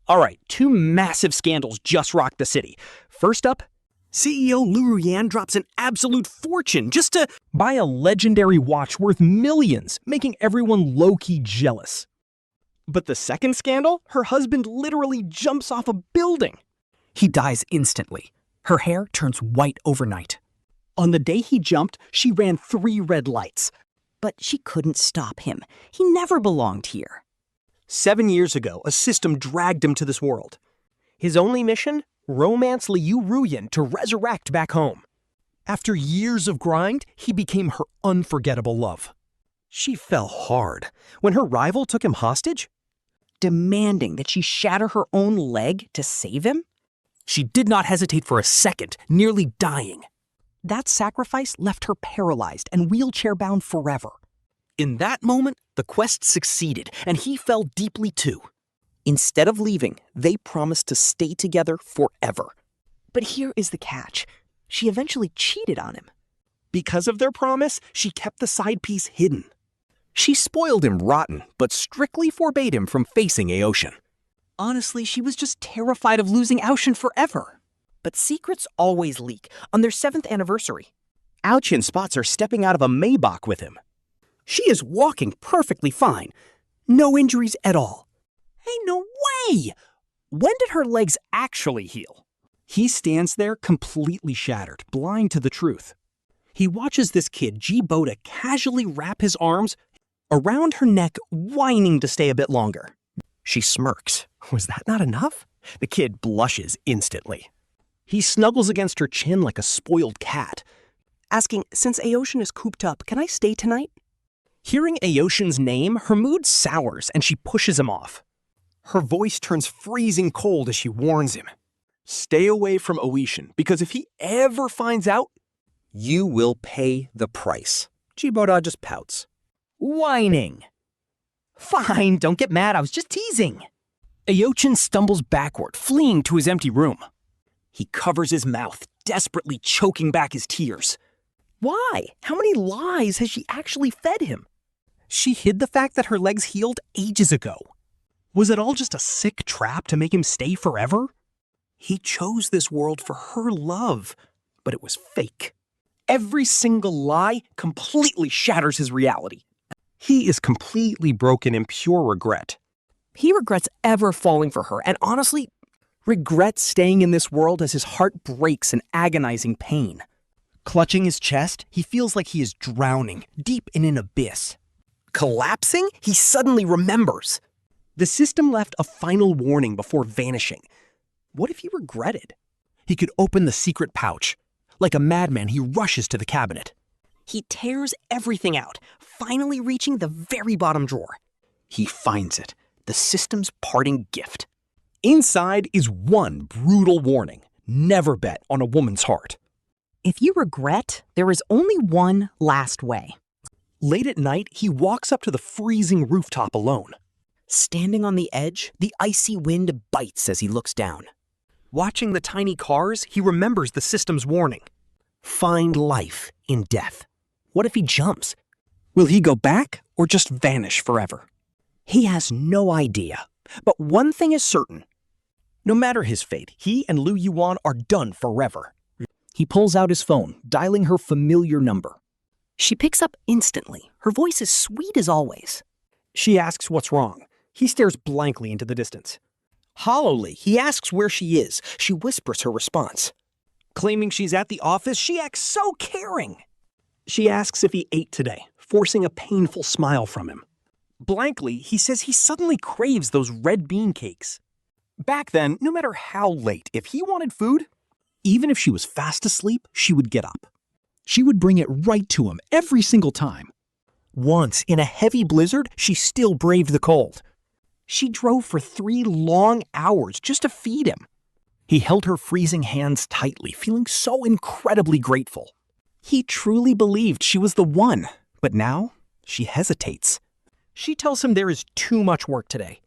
All right, two massive scandals just rocked the city. First up, CEO Liu Ruyan drops an absolute fortune just to buy a legendary watch worth millions, making everyone low-key jealous. But the second scandal, her husband literally jumps off a building. He dies instantly. Her hair turns white overnight. On the day he jumped, she ran 3 red lights. But she couldn't stop him. He never belonged here. 7 years ago, a system dragged him to this world. His only mission? Romance Liu Ruyan to resurrect back home. After years of grind, he became her unforgettable love. She fell hard when her rival took him hostage. Demanding that she shatter her own leg to save him? She did not hesitate for a second, nearly dying. That sacrifice left her paralyzed and wheelchair-bound forever. In that moment, the quest succeeded, and he fell deeply too. Instead of leaving, they promised to stay together forever. But here is the catch. She eventually cheated on him. Because of their promise, she kept the side piece hidden. She spoiled him rotten, but strictly forbade him from facing Aotian. Honestly, she was just terrified of losing Aotian forever. But secrets always leak. On their 7th anniversary, Aotian spots her stepping out of a Maybach with him. She is walking perfectly fine. No injuries at all. Hey, no way! When did her legs actually heal? He stands there completely shattered, blind to the truth. He watches this kid, G-Boda, casually wrap his arms around her neck, whining to stay a bit longer. She smirks. Was that not enough? The kid blushes instantly. He snuggles against her chin like a spoiled cat, asking, since Aotian is cooped up, can I stay tonight? Hearing Aotian's name, her mood sours and she pushes him off. Her voice turns freezing cold as she warns him. Stay away from Aotian, because if he ever finds out, you will pay the price. G-Boda just pouts. Whining. Fine, don't get mad, I was just teasing. Aotian stumbles backward, fleeing to his empty room. He covers his mouth, desperately choking back his tears. Why? How many lies has she actually fed him? She hid the fact that her legs healed ages ago. Was it all just a sick trap to make him stay forever? He chose this world for her love, but it was fake. Every single lie completely shatters his reality. He is completely broken in pure regret. He regrets ever falling for her, and honestly, regrets staying in this world as his heart breaks in agonizing pain. Clutching his chest, he feels like he is drowning, deep in an abyss. Collapsing, he suddenly remembers. The system left a final warning before vanishing. What if he regretted? He could open the secret pouch. Like a madman, he rushes to the cabinet. He tears everything out, finally reaching the very bottom drawer. He finds it, the system's parting gift. Inside is one brutal warning. Never bet on a woman's heart. If you regret, there is only one last way. Late at night, he walks up to the freezing rooftop alone. Standing on the edge, the icy wind bites as he looks down. Watching the tiny cars, he remembers the system's warning. Find life in death. What if he jumps? Will he go back or just vanish forever? He has no idea. But one thing is certain. No matter his fate, he and Liu Yuan are done forever. He pulls out his phone, dialing her familiar number. She picks up instantly. Her voice is sweet as always. She asks what's wrong. He stares blankly into the distance. Hollowly, he asks where she is. She whispers her response. Claiming she's at the office, she acts so caring. She asks if he ate today, forcing a painful smile from him. Blankly, he says he suddenly craves those red bean cakes. Back then, no matter how late, if he wanted food, even if she was fast asleep, she would get up. She would bring it right to him every single time. Once, in a heavy blizzard, she still braved the cold. She drove for 3 long hours just to feed him. He held her freezing hands tightly, feeling so incredibly grateful. He truly believed she was the one, but now she hesitates. She tells him there is too much work today.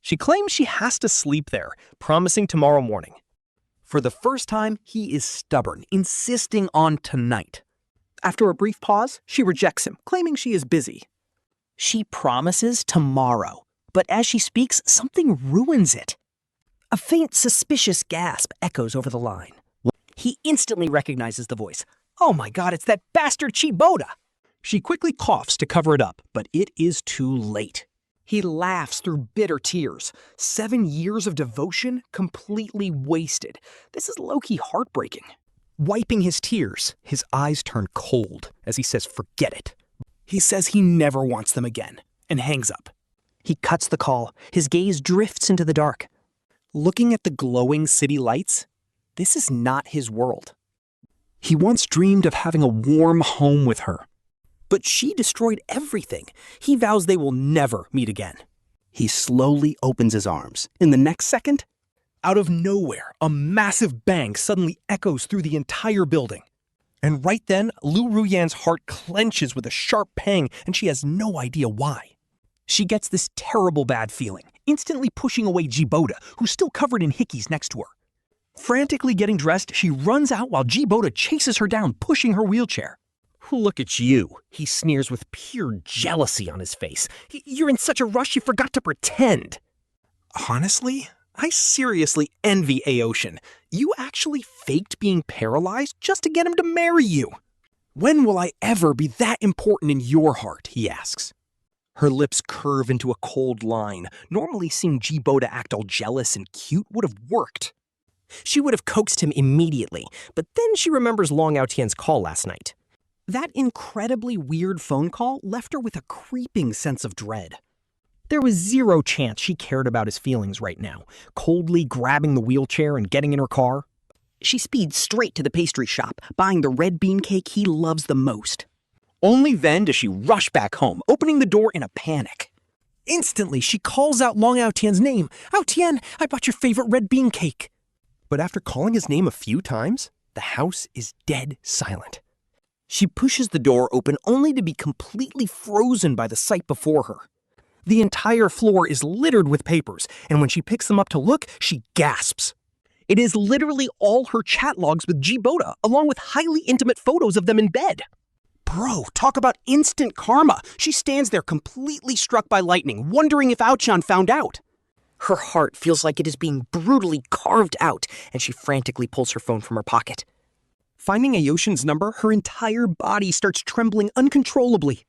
She claims she has to sleep there, promising tomorrow morning. For the first time, he is stubborn, insisting on tonight. After a brief pause, she rejects him, claiming she is busy. She promises tomorrow, but as she speaks, something ruins it. A faint, suspicious gasp echoes over the line. He instantly recognizes the voice. Oh my god, it's that bastard Chiboda! She quickly coughs to cover it up, but it is too late. He laughs through bitter tears. 7 years of devotion completely wasted. This is low-key heartbreaking. Wiping his tears, his eyes turn cold as he says forget it. He says he never wants them again, and hangs up. He cuts the call. His gaze drifts into the dark. Looking at the glowing city lights, this is not his world. He once dreamed of having a warm home with her. But she destroyed everything. He vows they will never meet again. He slowly opens his arms. In the next second, out of nowhere, a massive bang suddenly echoes through the entire building. And right then, Liu Ruyan's heart clenches with a sharp pang, and she has no idea why. She gets this terrible bad feeling, instantly pushing away Chiboda, who's still covered in hickeys next to her. Frantically getting dressed, she runs out while Chiboda chases her down, pushing her wheelchair. Look at you, he sneers with pure jealousy on his face. You're in such a rush you forgot to pretend. Honestly, I seriously envy Aotian. You actually faked being paralyzed just to get him to marry you. When will I ever be that important in your heart, he asks. Her lips curve into a cold line. Normally seeing Chiboda act all jealous and cute would have worked. She would have coaxed him immediately, but then she remembers Long Aotian's call last night. That incredibly weird phone call left her with a creeping sense of dread. There was zero chance she cared about his feelings right now, coldly grabbing the wheelchair and getting in her car. She speeds straight to the pastry shop, buying the red bean cake he loves the most. Only then does she rush back home, opening the door in a panic. Instantly, she calls out Long Aotian's name. Aotian, I bought your favorite red bean cake. But after calling his name a few times, the house is dead silent. She pushes the door open only to be completely frozen by the sight before her. The entire floor is littered with papers, and when she picks them up to look, she gasps. It is literally all her chat logs with Chiboda, along with highly intimate photos of them in bed. Bro, talk about instant karma. She stands there completely struck by lightning, wondering if Aotian found out. Her heart feels like it is being brutally carved out, and she frantically pulls her phone from her pocket. Finding Aotian's number, her entire body starts trembling uncontrollably.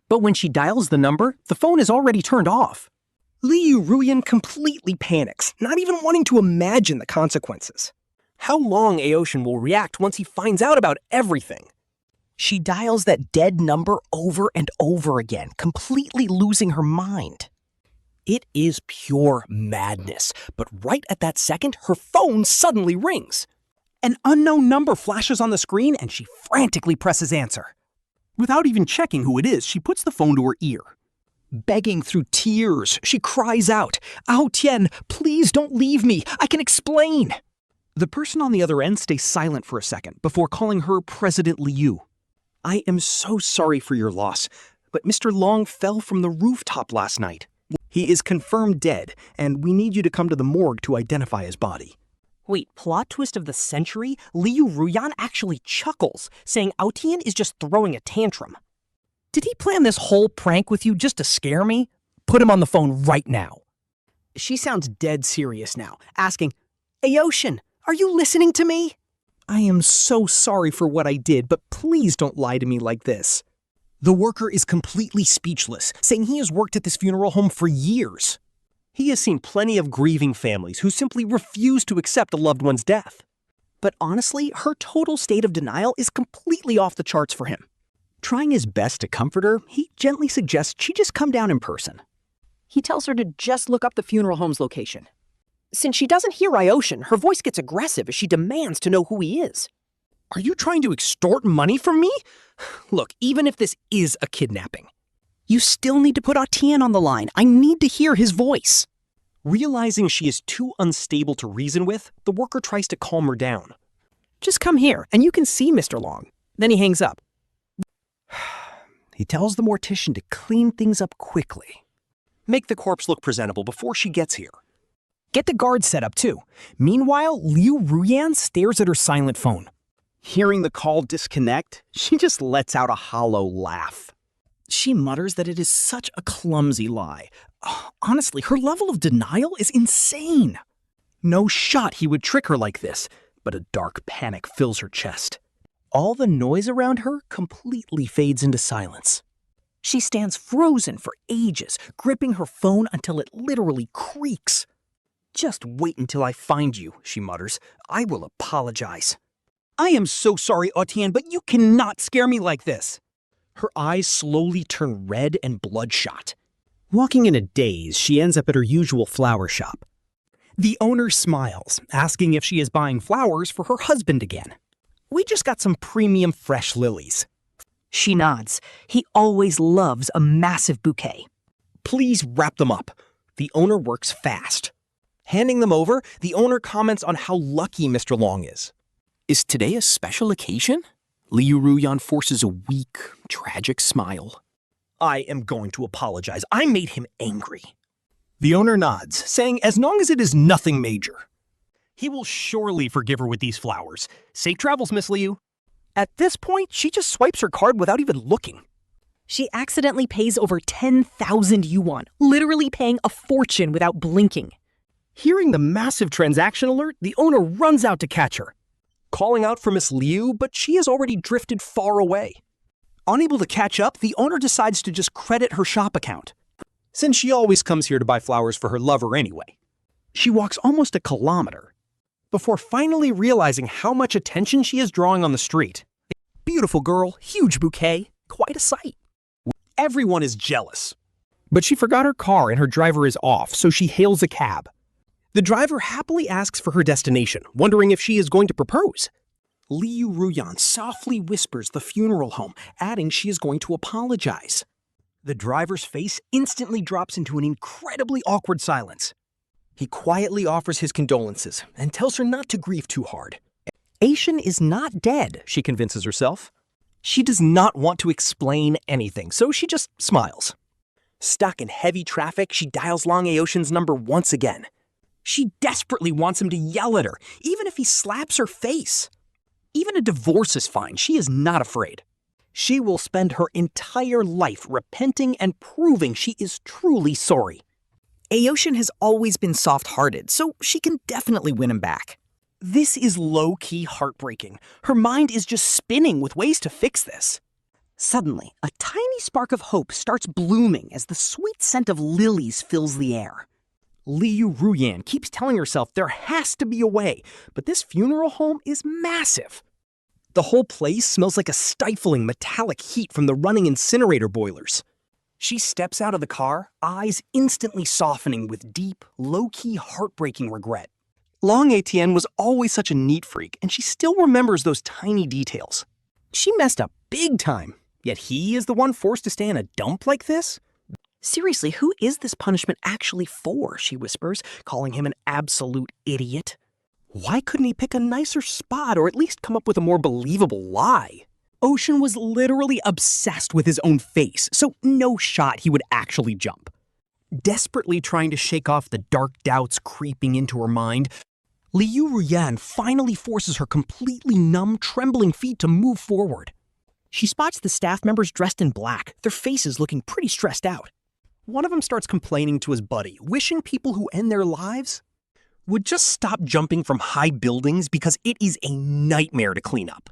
But when she dials the number, the phone is already turned off. Liu Ruyan completely panics, not even wanting to imagine the consequences. How long Aotian will react once he finds out about everything? She dials that dead number over and over again, completely losing her mind. It is pure madness, but right at that second, her phone suddenly rings. An unknown number flashes on the screen and she frantically presses answer. Without even checking who it is, she puts the phone to her ear. Begging through tears, she cries out, Aotian, please don't leave me, I can explain. The person on the other end stays silent for a second before calling her President Liu. I am so sorry for your loss, but Mr. Long fell from the rooftop last night. He is confirmed dead, and we need you to come to the morgue to identify his body. Wait, plot twist of the century? Liu Ruyan actually chuckles, saying Aotian is just throwing a tantrum. Did he plan this whole prank with you just to scare me? Put him on the phone right now. She sounds dead serious now, asking, Aotian, are you listening to me? I am so sorry for what I did, but please don't lie to me like this. The worker is completely speechless, saying he has worked at this funeral home for years. He has seen plenty of grieving families who simply refuse to accept a loved one's death. But honestly, her total state of denial is completely off the charts for him. Trying his best to comfort her, he gently suggests she just come down in person. He tells her to just look up the funeral home's location. Since she doesn't hear Aotian, her voice gets aggressive as she demands to know who he is. Are you trying to extort money from me? Look, even if this is a kidnapping, you still need to put Aotian on the line. I need to hear his voice. Realizing she is too unstable to reason with, the worker tries to calm her down. Just come here, and you can see Mr. Long. Then he hangs up. He tells the mortician to clean things up quickly. Make the corpse look presentable before she gets here. Get the guards set up too. Meanwhile, Liu Ruyan stares at her silent phone. Hearing the call disconnect, she just lets out a hollow laugh. She mutters that it is such a clumsy lie. Honestly, her level of denial is insane. No shot he would trick her like this, but a dark panic fills her chest. All the noise around her completely fades into silence. She stands frozen for ages, gripping her phone until it literally creaks. "Just wait until I find you," she mutters. "I will apologize." "I am so sorry, Aotian, but you cannot scare me like this." Her eyes slowly turn red and bloodshot. Walking in a daze, she ends up at her usual flower shop. The owner smiles, asking if she is buying flowers for her husband again. "We just got some premium fresh lilies." She nods. He always loves a massive bouquet. "Please wrap them up." The owner works fast. Handing them over, the owner comments on how lucky Mr. Long is. "Is today a special occasion?" Liu Ruyan forces a weak, tragic smile. "I am going to apologize. I made him angry." The owner nods, saying as long as it is nothing major. He will surely forgive her with these flowers. Safe travels, Miss Liu. At this point, she just swipes her card without even looking. She accidentally pays over 10,000 yuan, literally paying a fortune without blinking. Hearing the massive transaction alert, the owner runs out to catch her, calling out for Miss Liu, but she has already drifted far away. Unable to catch up, the owner decides to just credit her shop account, since she always comes here to buy flowers for her lover anyway. She walks almost a kilometer before finally realizing how much attention she is drawing on the street. Beautiful girl, huge bouquet, quite a sight. Everyone is jealous. But she forgot her car and her driver is off, so she hails a cab. The driver happily asks for her destination, wondering if she is going to propose. Liu Ruyan softly whispers the funeral home, adding she is going to apologize. The driver's face instantly drops into an incredibly awkward silence. He quietly offers his condolences and tells her not to grieve too hard. Aotian is not dead, she convinces herself. She does not want to explain anything, so she just smiles. Stuck in heavy traffic, she dials Long Aotian's number once again. She desperately wants him to yell at her, even if he slaps her face. Even a divorce is fine, she is not afraid. She will spend her entire life repenting and proving she is truly sorry. Aotian has always been soft-hearted, so she can definitely win him back. This is low-key heartbreaking. Her mind is just spinning with ways to fix this. Suddenly, a tiny spark of hope starts blooming as the sweet scent of lilies fills the air. Liu Ruyan keeps telling herself there has to be a way, but this funeral home is massive. The whole place smells like a stifling metallic heat from the running incinerator boilers. She steps out of the car, eyes instantly softening with deep, low-key heartbreaking regret. Long Aotian was always such a neat freak, and she still remembers those tiny details. She messed up big time, yet he is the one forced to stay in a dump like this? Seriously, who is this punishment actually for, she whispers, calling him an absolute idiot. Why couldn't he pick a nicer spot or at least come up with a more believable lie? Aotian was literally obsessed with his own face, so no shot he would actually jump. Desperately trying to shake off the dark doubts creeping into her mind, Liu Ruyan finally forces her completely numb, trembling feet to move forward. She spots the staff members dressed in black, their faces looking pretty stressed out. One of them starts complaining to his buddy, wishing people who end their lives would just stop jumping from high buildings because it is a nightmare to clean up.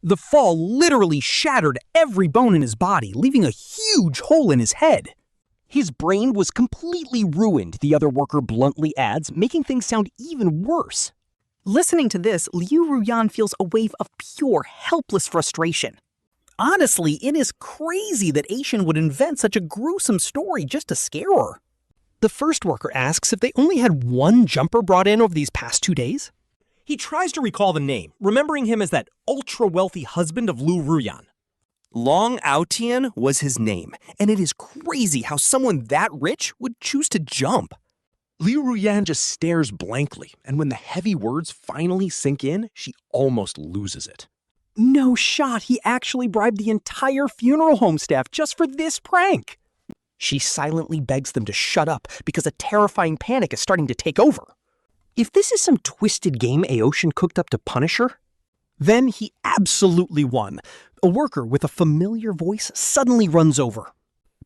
The fall literally shattered every bone in his body, leaving a huge hole in his head. His brain was completely ruined, the other worker bluntly adds, making things sound even worse. Listening to this, Liu Ruyan feels a wave of pure, helpless frustration. Honestly, it is crazy that Aotian would invent such a gruesome story just to scare her. The first worker asks if they only had one jumper brought in over these past 2 days. He tries to recall the name, remembering him as that ultra-wealthy husband of Liu Ruyan. Long Aotian was his name, and it is crazy how someone that rich would choose to jump. Liu Ruyan just stares blankly, and when the heavy words finally sink in, she almost loses it. No shot, he actually bribed the entire funeral home staff just for this prank. She silently begs them to shut up because a terrifying panic is starting to take over. If this is some twisted game Aotian cooked up to punish her, then he absolutely won. A worker with a familiar voice suddenly runs over.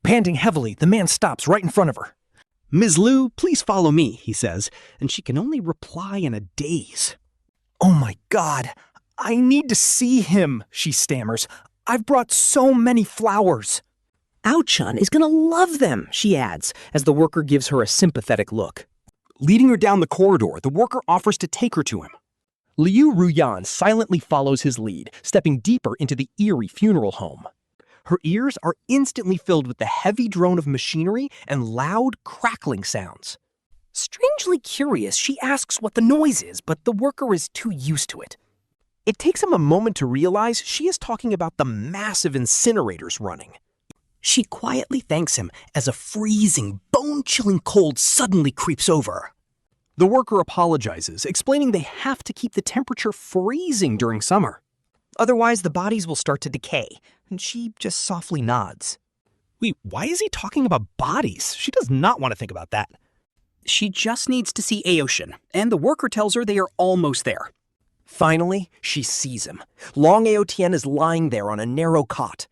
Panting heavily, the man stops right in front of her. Ms. Liu, please follow me, he says, and she can only reply in a daze. Oh my God, I need to see him, she stammers. I've brought so many flowers. Aotian is gonna love them, she adds, as the worker gives her a sympathetic look. Leading her down the corridor, the worker offers to take her to him. Liu Ruyan silently follows his lead, stepping deeper into the eerie funeral home. Her ears are instantly filled with the heavy drone of machinery and loud, crackling sounds. Strangely curious, she asks what the noise is, but the worker is too used to it. It takes him a moment to realize she is talking about the massive incinerators running. She quietly thanks him as a freezing, bone-chilling cold suddenly creeps over her. The worker apologizes, explaining they have to keep the temperature freezing during summer. Otherwise, the bodies will start to decay, and she just softly nods. Wait, why is he talking about bodies? She does not want to think about that. She just needs to see Aotian, and the worker tells her they are almost there. Finally, she sees him. Long Aotian is lying there on a narrow cot.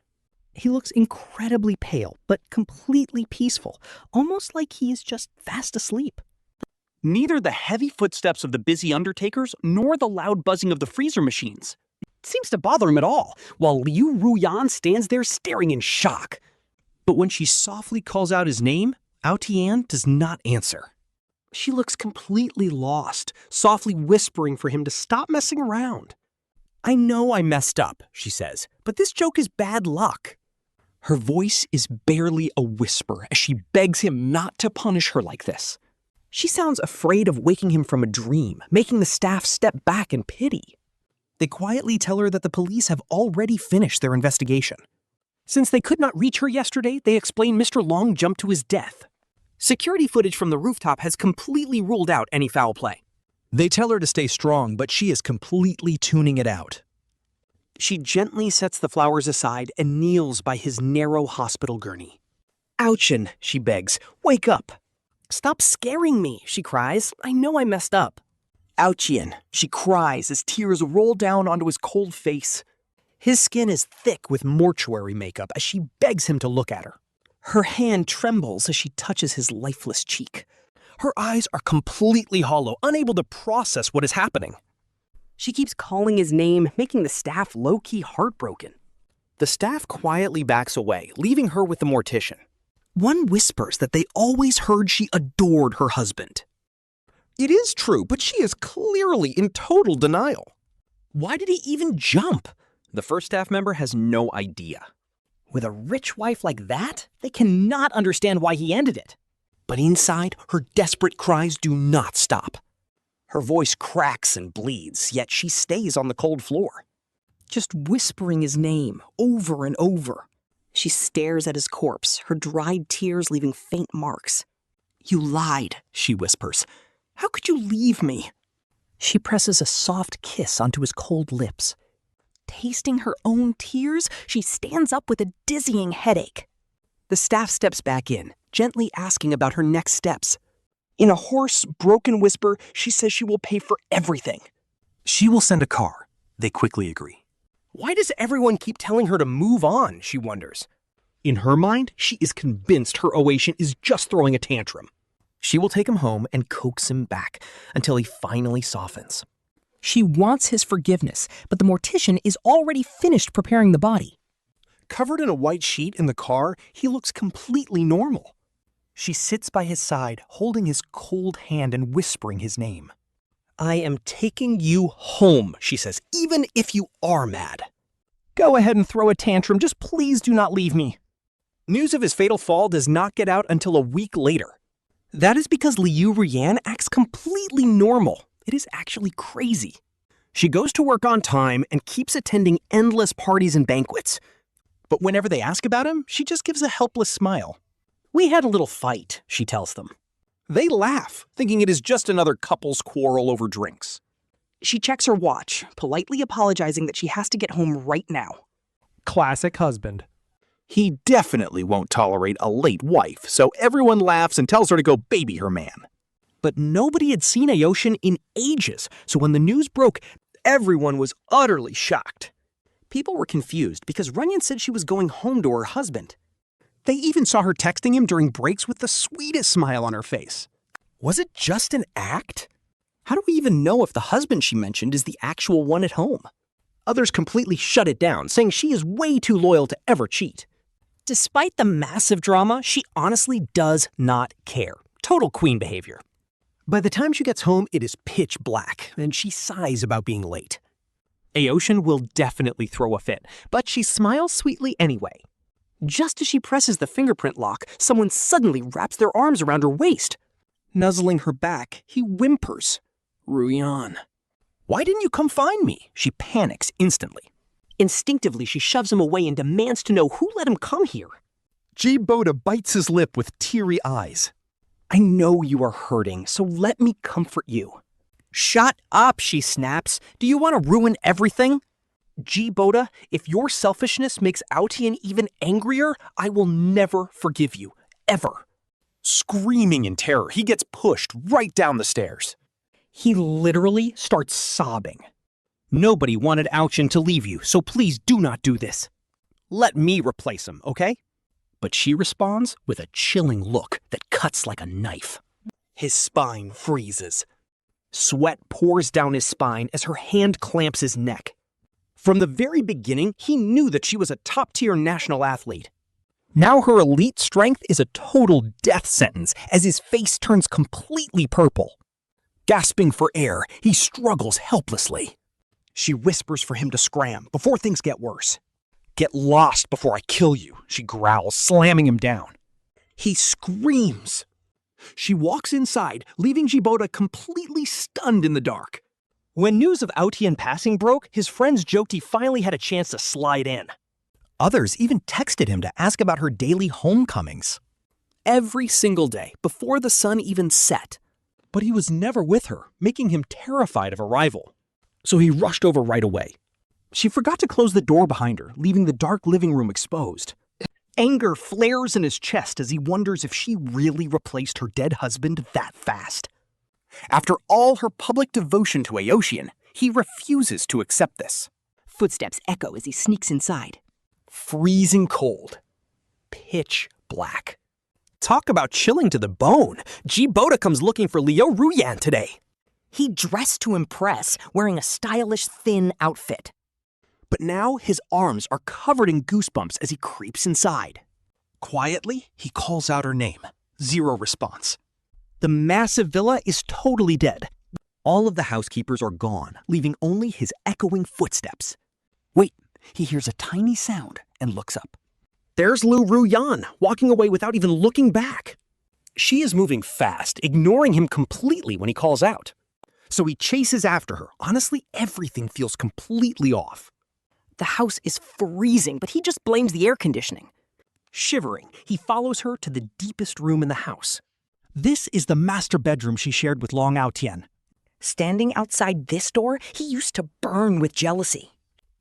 He looks incredibly pale, but completely peaceful, almost like he is just fast asleep. Neither the heavy footsteps of the busy undertakers nor the loud buzzing of the freezer machines seems to bother him at all, while Liu Ruyan stands there staring in shock. But when she softly calls out his name, Aotian does not answer. She looks completely lost, softly whispering for him to stop messing around. I know I messed up, she says, but this joke is bad luck. Her voice is barely a whisper as she begs him not to punish her like this. She sounds afraid of waking him from a dream, making the staff step back in pity. They quietly tell her that the police have already finished their investigation. Since they could not reach her yesterday, they explain Mr. Long jumped to his death. Security footage from the rooftop has completely ruled out any foul play. They tell her to stay strong, but she is completely tuning it out. She gently sets the flowers aside and kneels by his narrow hospital gurney. Aotian, she begs, wake up. Stop scaring me, she cries. I know I messed up. Aotian, she cries as tears roll down onto his cold face. His skin is thick with mortuary makeup as she begs him to look at her. Her hand trembles as she touches his lifeless cheek. Her eyes are completely hollow, unable to process what is happening. She keeps calling his name, making the staff low-key heartbroken. The staff quietly backs away, leaving her with the mortician. One whispers that they always heard she adored her husband. It is true, but she is clearly in total denial. Why did he even jump? The first staff member has no idea. With a rich wife like that, they cannot understand why he ended it. But inside, her desperate cries do not stop. Her voice cracks and bleeds, yet she stays on the cold floor, just whispering his name over and over. She stares at his corpse, her dried tears leaving faint marks. You lied, she whispers. How could you leave me? She presses a soft kiss onto his cold lips. Tasting her own tears, she stands up with a dizzying headache. The staff steps back in, gently asking about her next steps. In a hoarse, broken whisper, she says she will pay for everything. She will send a car. They quickly agree. Why does everyone keep telling her to move on, she wonders. In her mind, she is convinced her Oatian is just throwing a tantrum. She will take him home and coax him back until he finally softens. She wants his forgiveness, but the mortician is already finished preparing the body. Covered in a white sheet in the car, he looks completely normal. She sits by his side, holding his cold hand and whispering his name. I am taking you home, she says, even if you are mad. Go ahead and throw a tantrum, just please do not leave me. News of his fatal fall does not get out until a week later. That is because Liu Ruyan acts completely normal. It is actually crazy. She goes to work on time and keeps attending endless parties and banquets. But whenever they ask about him, she just gives a helpless smile. We had a little fight, she tells them. They laugh, thinking it is just another couple's quarrel over drinks. She checks her watch, politely apologizing that she has to get home right now. Classic husband. He definitely won't tolerate a late wife, so everyone laughs and tells her to go baby her man. But nobody had seen Aotian in ages, so when the news broke, everyone was utterly shocked. People were confused because Runyan said she was going home to her husband. They even saw her texting him during breaks with the sweetest smile on her face. Was it just an act? How do we even know if the husband she mentioned is the actual one at home? Others completely shut it down, saying she is way too loyal to ever cheat. Despite the massive drama, she honestly does not care. Total queen behavior. By the time she gets home, it is pitch black, and she sighs about being late. Aotian will definitely throw a fit, but she smiles sweetly anyway. Just as she presses the fingerprint lock, someone suddenly wraps their arms around her waist. Nuzzling her back, he whimpers. Ruyan. Why didn't you come find me? She panics instantly. Instinctively, she shoves him away and demands to know who let him come here. Ji-Boda bites his lip with teary eyes. I know you are hurting, so let me comfort you. Shut up, she snaps. Do you want to ruin everything? Ji-Boda, if your selfishness makes Aotian even angrier, I will never forgive you. Ever. Screaming in terror, he gets pushed right down the stairs. He literally starts sobbing. Nobody wanted Aotian to leave you, so please do not do this. Let me replace him, okay? But she responds with a chilling look that cuts like a knife. His spine freezes. Sweat pours down his spine as her hand clamps his neck. From the very beginning, he knew that she was a top-tier national athlete. Now her elite strength is a total death sentence as his face turns completely purple. Gasping for air, he struggles helplessly. She whispers for him to scram before things get worse. Get lost before I kill you, she growls, slamming him down. He screams. She walks inside, leaving Ji-Boda completely stunned in the dark. When news of Aotian passing broke, his friends joked he finally had a chance to slide in. Others even texted him to ask about her daily homecomings. Every single day, before the sun even set. But he was never with her, making him terrified of a rival. So he rushed over right away. She forgot to close the door behind her, leaving the dark living room exposed. Anger flares in his chest as he wonders if she really replaced her dead husband that fast. After all her public devotion to Aotian, he refuses to accept this. Footsteps echo as he sneaks inside. Freezing cold. Pitch black. Talk about chilling to the bone. Ji-Boda comes looking for Liu Ruyan today. He dressed to impress, wearing a stylish, thin outfit. But now his arms are covered in goosebumps as he creeps inside. Quietly, he calls out her name. Zero response. The massive villa is totally dead. All of the housekeepers are gone, leaving only his echoing footsteps. Wait, he hears a tiny sound and looks up. There's Liu Ruyan, walking away without even looking back. She is moving fast, ignoring him completely when he calls out. So he chases after her. Honestly, everything feels completely off. The house is freezing, but he just blames the air conditioning. Shivering, he follows her to the deepest room in the house. This is the master bedroom she shared with Long Aotian. Standing outside this door, he used to burn with jealousy.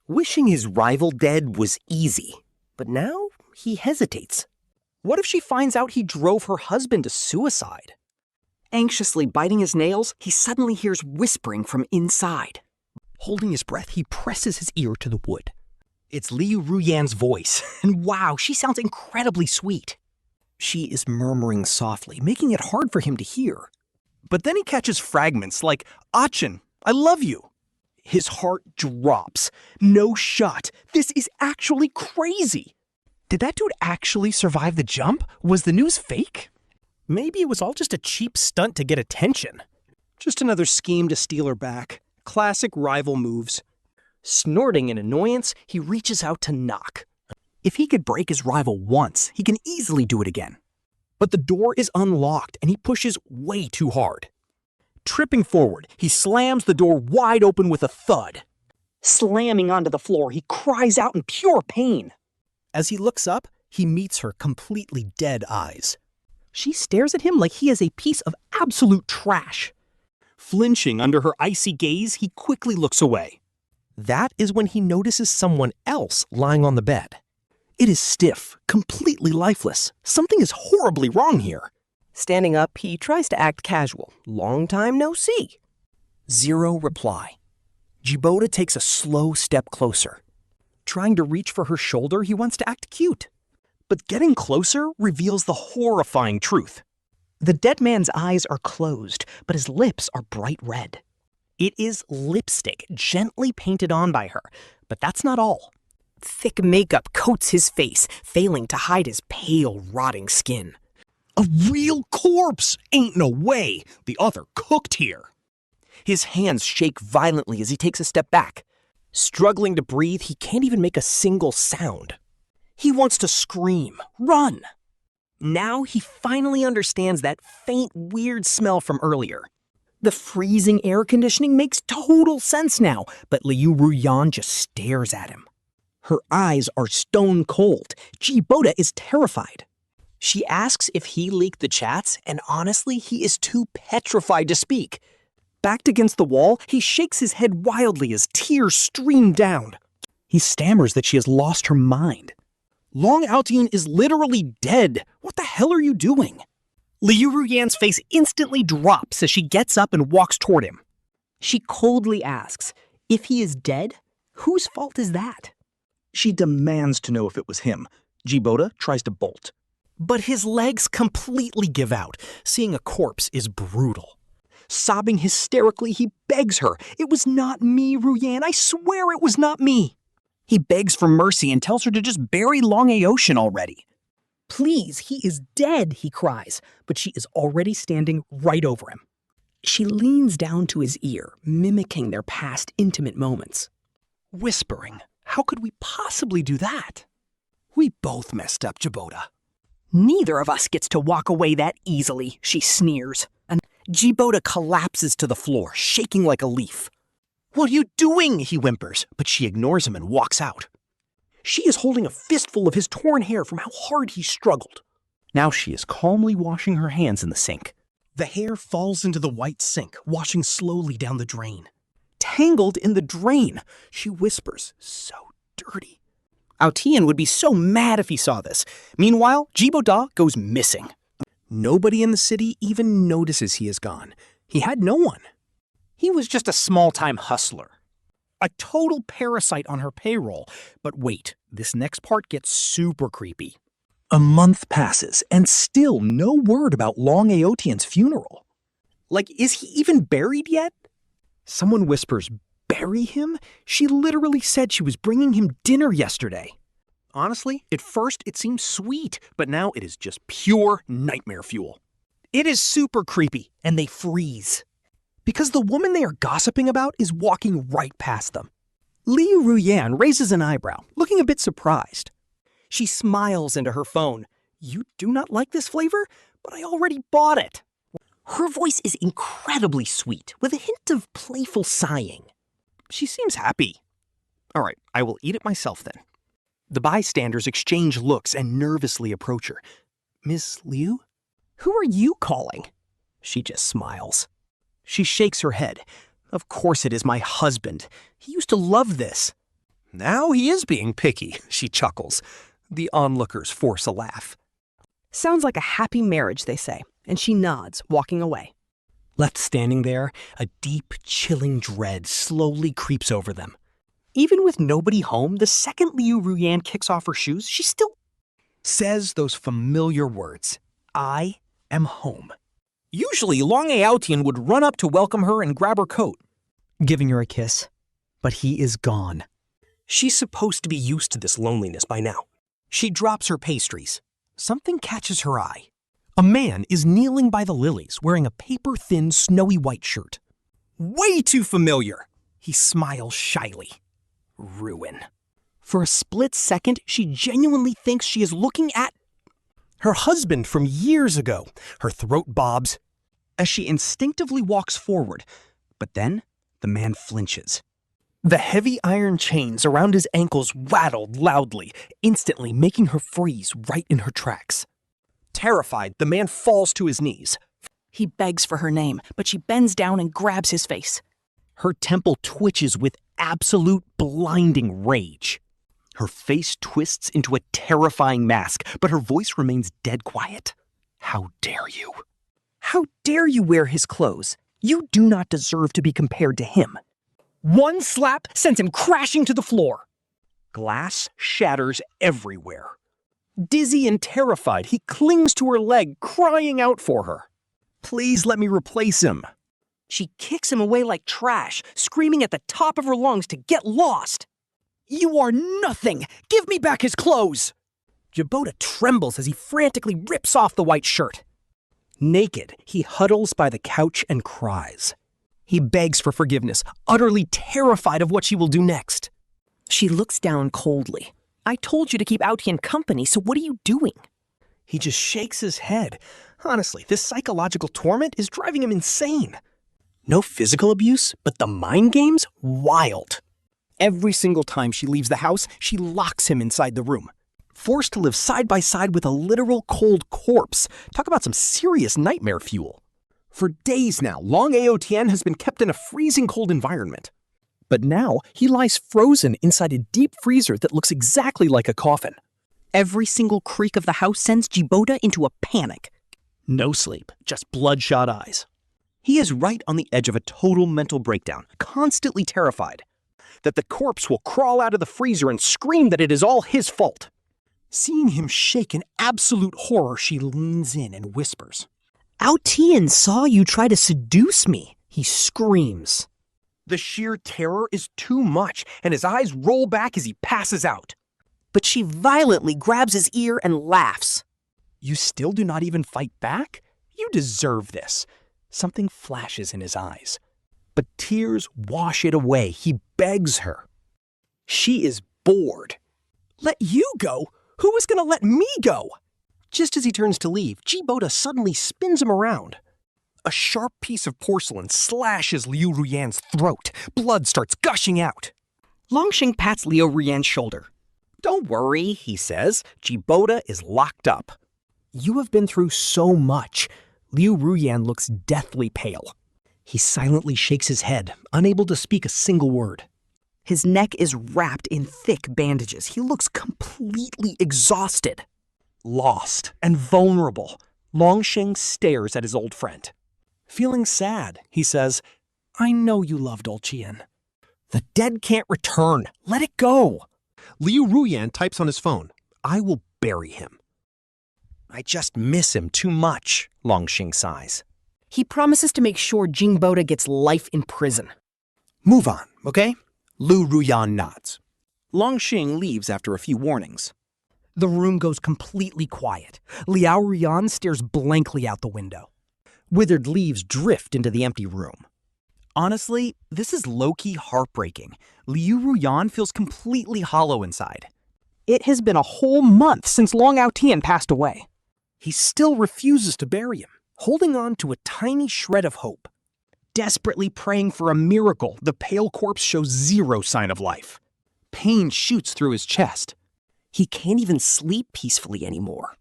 Wishing his rival dead was easy, but now he hesitates. What if she finds out he drove her husband to suicide? Anxiously biting his nails, he suddenly hears whispering from inside. Holding his breath, he presses his ear to the wood. It's Liu Ruyan's voice, and wow, she sounds incredibly sweet. She is murmuring softly, making it hard for him to hear. But then he catches fragments like, "Aotian, I love you." His heart drops. No shot. This is actually crazy. Did that dude actually survive the jump? Was the news fake? Maybe it was all just a cheap stunt to get attention. Just another scheme to steal her back. Classic rival moves. Snorting in annoyance, he reaches out to knock. If he could break his rival once, he can easily do it again. But the door is unlocked, and he pushes way too hard. Tripping forward, he slams the door wide open with a thud. Slamming onto the floor, he cries out in pure pain. As he looks up, he meets her completely dead eyes. She stares at him like he is a piece of absolute trash. Flinching under her icy gaze, he quickly looks away. That is when he notices someone else lying on the bed. It is stiff, completely lifeless. Something is horribly wrong here. Standing up, he tries to act casual. Long time no see. Zero reply. Ji-Boda takes a slow step closer. Trying to reach for her shoulder, he wants to act cute. But getting closer reveals the horrifying truth. The dead man's eyes are closed, but his lips are bright red. It is lipstick gently painted on by her, but that's not all. Thick makeup coats his face, failing to hide his pale, rotting skin. A real corpse! Ain't no way! The author cooked here. His hands shake violently as he takes a step back. Struggling to breathe, he can't even make a single sound. He wants to scream, run. Now he finally understands that faint, weird smell from earlier. The freezing air conditioning makes total sense now, but Liu Ruyan just stares at him. Her eyes are stone cold. Jiboda is terrified. She asks if he leaked the chats, and honestly, he is too petrified to speak. Backed against the wall, he shakes his head wildly as tears stream down. He stammers that she has lost her mind. Long Aotian is literally dead. What the hell are you doing? Liu Ruyan's face instantly drops as she gets up and walks toward him. She coldly asks, if he is dead, whose fault is that? She demands to know if it was him. Jiboda tries to bolt. But his legs completely give out. Seeing a corpse is brutal. Sobbing hysterically, he begs her, "It was not me, Ruyan. I swear it was not me." He begs for mercy and tells her to just bury Long Aotian already. "Please, he is dead," he cries, but she is already standing right over him. She leans down to his ear, mimicking their past intimate moments. Whispering, "How could we possibly do that? We both messed up, Jiboda." "Neither of us gets to walk away that easily," she sneers. And Jiboda collapses to the floor, shaking like a leaf. "What are you doing?" he whimpers, but she ignores him and walks out. She is holding a fistful of his torn hair from how hard he struggled. Now she is calmly washing her hands in the sink. The hair falls into the white sink, washing slowly down the drain. Tangled in the drain, she whispers, "So dirty." Aotian would be so mad if he saw this. Meanwhile, Jiboda goes missing. Nobody in the city even notices he is gone. He had no one. He was just a small-time hustler. A total parasite on her payroll. But wait, this next part gets super creepy. A month passes, and still no word about Long Aotian's funeral. Like, is he even buried yet? Someone whispers, "Bury him?" She literally said she was bringing him dinner yesterday. Honestly, at first it seems sweet, but now it is just pure nightmare fuel. It is super creepy, and they freeze. Because the woman they are gossiping about is walking right past them. Liu Ruyan raises an eyebrow, looking a bit surprised. She smiles into her phone. "You do not like this flavor? But I already bought it." Her voice is incredibly sweet, with a hint of playful sighing. She seems happy. All right, I will eat it myself then. The bystanders exchange looks and nervously approach her. "Miss Liu? Who are you calling?" She just smiles. She shakes her head. "Of course it is my husband. He used to love this." "Now he is being picky," she chuckles. The onlookers force a laugh. Sounds like a happy marriage, they say, and she nods, walking away. Left standing there, a deep, chilling dread slowly creeps over them. Even with nobody home, the second Liu Ruyan kicks off her shoes, she still says those familiar words, "I am home." Usually, Long Aotian would run up to welcome her and grab her coat, giving her a kiss. But he is gone. She's supposed to be used to this loneliness by now. She drops her pastries. Something catches her eye. A man is kneeling by the lilies, wearing a paper-thin, snowy white shirt. Way too familiar. He smiles shyly. Ruin. For a split second, she genuinely thinks she is looking at her husband from years ago. Her throat bobs as she instinctively walks forward. But then, the man flinches. The heavy iron chains around his ankles rattled loudly, instantly making her freeze right in her tracks. Terrified, the man falls to his knees. He begs for her name, but she bends down and grabs his face. Her temple twitches with absolute blinding rage. Her face twists into a terrifying mask, but her voice remains dead quiet. "How dare you? How dare you wear his clothes? You do not deserve to be compared to him." One slap sends him crashing to the floor. Glass shatters everywhere. Dizzy and terrified, he clings to her leg, crying out for her. Please let me replace him. She kicks him away like trash, screaming at the top of her lungs to get lost. You are nothing! Give me back his clothes! Jibota trembles as he frantically rips off the white shirt. Naked, he huddles by the couch and cries. He begs for forgiveness, utterly terrified of what she will do next. She looks down coldly. I told you to keep Aotian company, so what are you doing? He just shakes his head. Honestly, this psychological torment is driving him insane. No physical abuse, but the mind games? Wild. Every single time she leaves the house, she locks him inside the room. Forced to live side by side with a literal cold corpse. Talk about some serious nightmare fuel. For days now, Long Aotian has been kept in a freezing cold environment. But now, he lies frozen inside a deep freezer that looks exactly like a coffin. Every single creak of the house sends Jibota into a panic. No sleep, just bloodshot eyes. He is right on the edge of a total mental breakdown, constantly terrified that the corpse will crawl out of the freezer and scream that it is all his fault. Seeing him shake in absolute horror, she leans in and whispers. Aotian saw you try to seduce me, he screams. The sheer terror is too much, and his eyes roll back as he passes out. But she violently grabs his ear and laughs. You still do not even fight back? You deserve this. Something flashes in his eyes. But tears wash it away. He begs her. She is bored. Let you go? Who is going to let me go? Just as he turns to leave, Jibota suddenly spins him around. A sharp piece of porcelain slashes Liu Ruyan's throat. Blood starts gushing out. Longxing pats Liu Ruyan's shoulder. Don't worry, he says. Jibota is locked up. You have been through so much. Liu Ruyan looks deathly pale. He silently shakes his head, unable to speak a single word. His neck is wrapped in thick bandages. He looks completely exhausted. Lost and vulnerable, Longxing stares at his old friend. Feeling sad, he says, I know you loved Aotian. The dead can't return. Let it go. Liu Ruyan types on his phone. I will bury him. I just miss him too much, Longxing sighs. He promises to make sure Jibota gets life in prison. Move on, okay? Liu Ruyan nods. Longxing leaves after a few warnings. The room goes completely quiet. Liu Ruyan stares blankly out the window. Withered leaves drift into the empty room. Honestly, this is low-key heartbreaking. Liu Ruyan feels completely hollow inside. It has been a whole month since Long Aotian passed away. He still refuses to bury him, holding on to a tiny shred of hope. Desperately praying for a miracle, the pale corpse shows zero sign of life. Pain shoots through his chest. He can't even sleep peacefully anymore.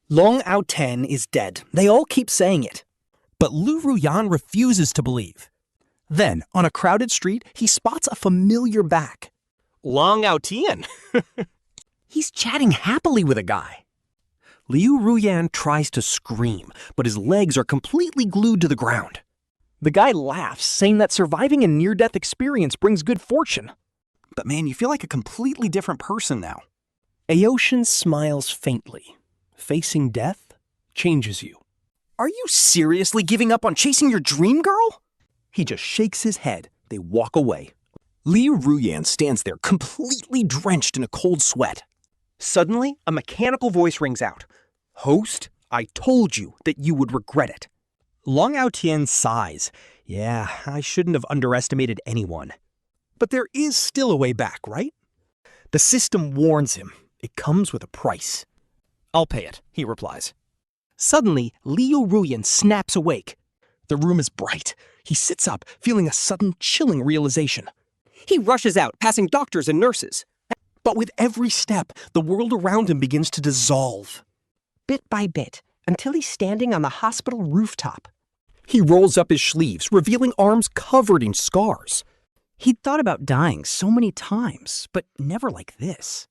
Long Aotian is dead. They all keep saying it. But Liu Ruyan refuses to believe. Then, on a crowded street, he spots a familiar back. Long Aotian! He's chatting happily with a guy. Liu Ruyan tries to scream, but his legs are completely glued to the ground. The guy laughs, saying that surviving a near-death experience brings good fortune. But man, you feel like a completely different person now. Aotian smiles faintly. Facing death changes you. Are you seriously giving up on chasing your dream girl? He just shakes his head. They walk away. Liu Ruyan stands there completely drenched in a cold sweat. Suddenly, a mechanical voice rings out. Host, I told you that you would regret it. Long Aotian sighs. Yeah, I shouldn't have underestimated anyone. But there is still a way back, right? The system warns him. It comes with a price. I'll pay it, he replies. Suddenly, Liu Ruyan snaps awake. The room is bright. He sits up, feeling a sudden chilling realization. He rushes out, passing doctors and nurses. But with every step, the world around him begins to dissolve. Bit by bit, until he's standing on the hospital rooftop. He rolls up his sleeves, revealing arms covered in scars. He'd thought about dying so many times, but never like this.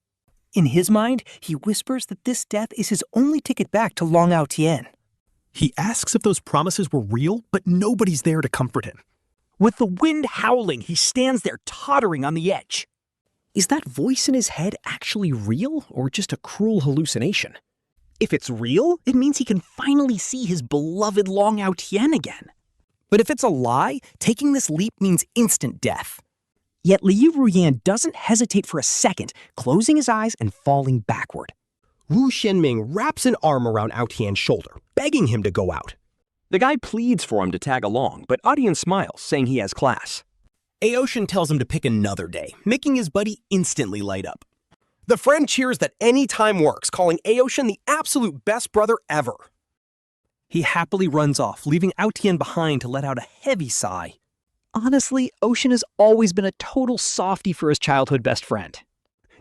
In his mind, he whispers that this death is his only ticket back to Long Aotian. He asks if those promises were real, but nobody's there to comfort him. With the wind howling, he stands there tottering on the edge. Is that voice in his head actually real or just a cruel hallucination? If it's real, it means he can finally see his beloved Long Aotian again. But if it's a lie, taking this leap means instant death. Yet Liu Ruyan doesn't hesitate for a second, closing his eyes and falling backward. Wu Xianming wraps an arm around Aotian's shoulder, begging him to go out. The guy pleads for him to tag along, but Aotian smiles, saying he has class. Aotian tells him to pick another day, making his buddy instantly light up. The friend cheers that any time works, calling Aotian the absolute best brother ever. He happily runs off, leaving Aotian behind to let out a heavy sigh. Honestly, Ocean has always been a total softie for his childhood best friend.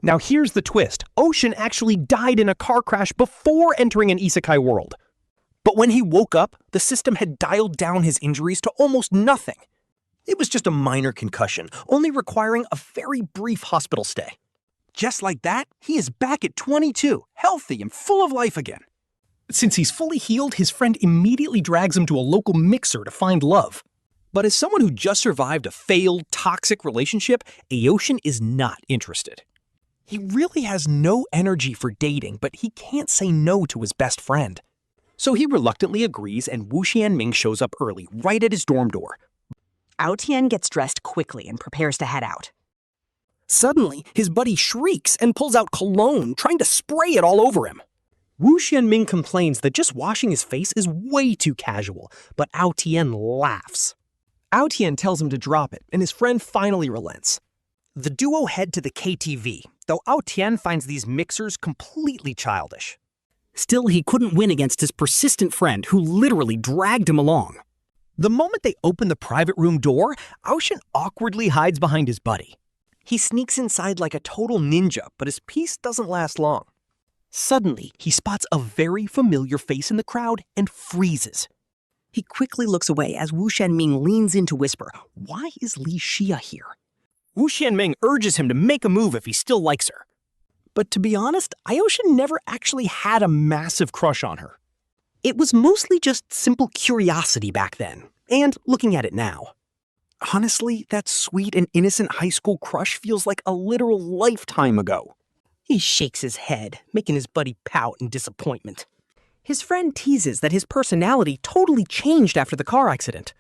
Now here's the twist. Ocean actually died in a car crash before entering an isekai world. But when he woke up, the system had dialed down his injuries to almost nothing. It was just a minor concussion, only requiring a very brief hospital stay. Just like that, he is back at 22, healthy and full of life again. Since he's fully healed, his friend immediately drags him to a local mixer to find love. But as someone who just survived a failed, toxic relationship, Aotian is not interested. He really has no energy for dating, but he can't say no to his best friend. So he reluctantly agrees, and Wu Xianming shows up early, right at his dorm door. Aotian gets dressed quickly and prepares to head out. Suddenly, his buddy shrieks and pulls out cologne, trying to spray it all over him. Wu Xianming complains that just washing his face is way too casual, but Aotian laughs. Aotian tells him to drop it, and his friend finally relents. The duo head to the KTV, though Aotian finds these mixers completely childish. Still, he couldn't win against his persistent friend, who literally dragged him along. The moment they open the private room door, Aotian awkwardly hides behind his buddy. He sneaks inside like a total ninja, but his peace doesn't last long. Suddenly, he spots a very familiar face in the crowd and freezes. He quickly looks away as Wu Xianming leans in to whisper, "Why is Li Shiya here?" Wu Xianming urges him to make a move if he still likes her. But to be honest, Aotian never actually had a massive crush on her. It was mostly just simple curiosity back then, and looking at it now. Honestly, that sweet and innocent high school crush feels like a literal lifetime ago. He shakes his head, making his buddy pout in disappointment. His friend teases that his personality totally changed after the car accident.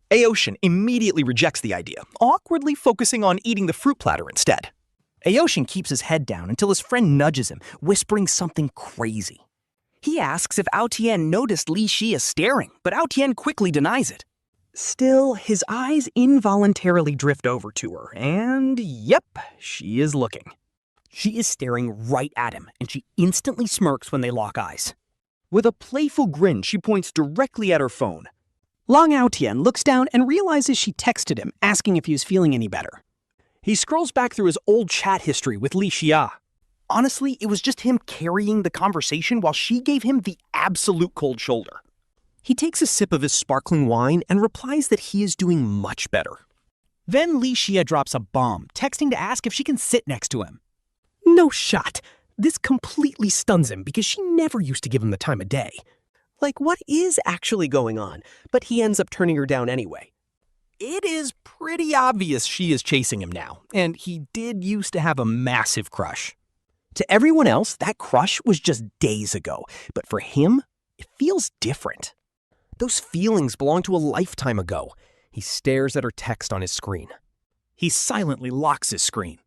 Aotian immediately rejects the idea, awkwardly focusing on eating the fruit platter instead. Aotian keeps his head down until his friend nudges him, whispering something crazy. He asks if Aotian noticed Li Shiya staring, but Aotian quickly denies it. Still, his eyes involuntarily drift over to her, and yep, she is looking. She is staring right at him, and she instantly smirks when they lock eyes. With a playful grin, she points directly at her phone. Long Aotian looks down and realizes she texted him, asking if he was feeling any better. He scrolls back through his old chat history with Li Shiya. Honestly, it was just him carrying the conversation while she gave him the absolute cold shoulder. He takes a sip of his sparkling wine and replies that he is doing much better. Then Li Shiya drops a bomb, texting to ask if she can sit next to him. No shot. This completely stuns him because she never used to give him the time of day. Like, what is actually going on? But he ends up turning her down anyway. It is pretty obvious she is chasing him now, and he did used to have a massive crush. To everyone else, that crush was just days ago, but for him, it feels different. Those feelings belong to a lifetime ago. He stares at her text on his screen. He silently locks his screen.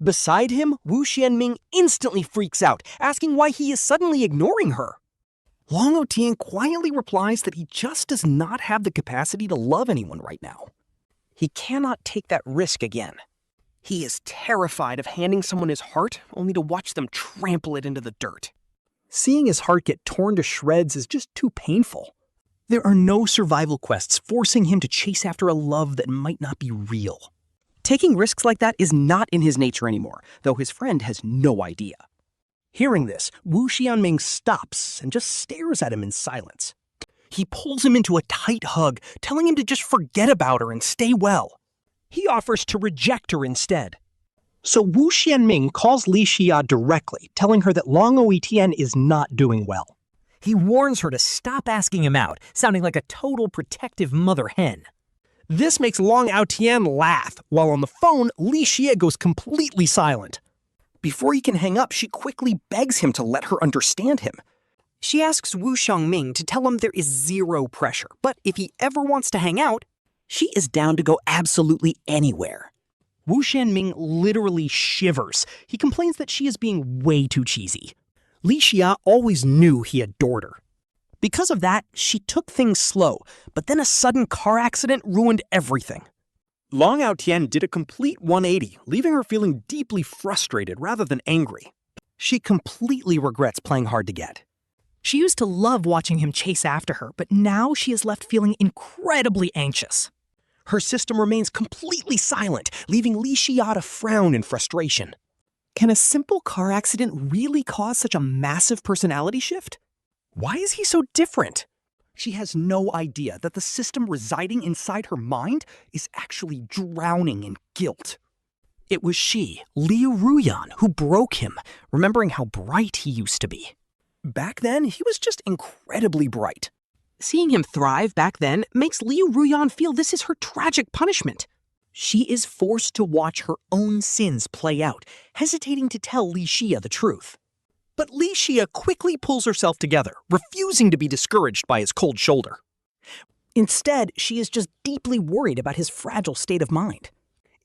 Beside him, Wu Xianming instantly freaks out, asking why he is suddenly ignoring her. Long Aotian quietly replies that he just does not have the capacity to love anyone right now. He cannot take that risk again. He is terrified of handing someone his heart only to watch them trample it into the dirt. Seeing his heart get torn to shreds is just too painful. There are no survival quests forcing him to chase after a love that might not be real. Taking risks like that is not in his nature anymore, though his friend has no idea. Hearing this, Wu Xianming stops and just stares at him in silence. He pulls him into a tight hug, telling him to just forget about her and stay well. He offers to reject her instead. So Wu Xianming calls Li Shiya directly, telling her that Long Aotian is not doing well. He warns her to stop asking him out, sounding like a total protective mother hen. This makes Long Aotian laugh, while on the phone, Li Shiya goes completely silent. Before he can hang up, she quickly begs him to let her understand him. She asks Wu Xiangming to tell him there is zero pressure, but if he ever wants to hang out, she is down to go absolutely anywhere. Wu Xiangming literally shivers. He complains that she is being way too cheesy. Li Shiya always knew he adored her. Because of that, she took things slow, but then a sudden car accident ruined everything. Long Aotian did a complete 180, leaving her feeling deeply frustrated rather than angry. She completely regrets playing hard to get. She used to love watching him chase after her, but now she is left feeling incredibly anxious. Her system remains completely silent, leaving Li Shiya to frown in frustration. Can a simple car accident really cause such a massive personality shift? Why is he so different? She has no idea that the system residing inside her mind is actually drowning in guilt. It was she, Liu Ruyan, who broke him, remembering how bright he used to be. Back then, he was just incredibly bright. Seeing him thrive back then makes Liu Ruyan feel this is her tragic punishment. She is forced to watch her own sins play out, hesitating to tell Li Shiya the truth. But Li Shiya quickly pulls herself together, refusing to be discouraged by his cold shoulder. Instead, she is just deeply worried about his fragile state of mind.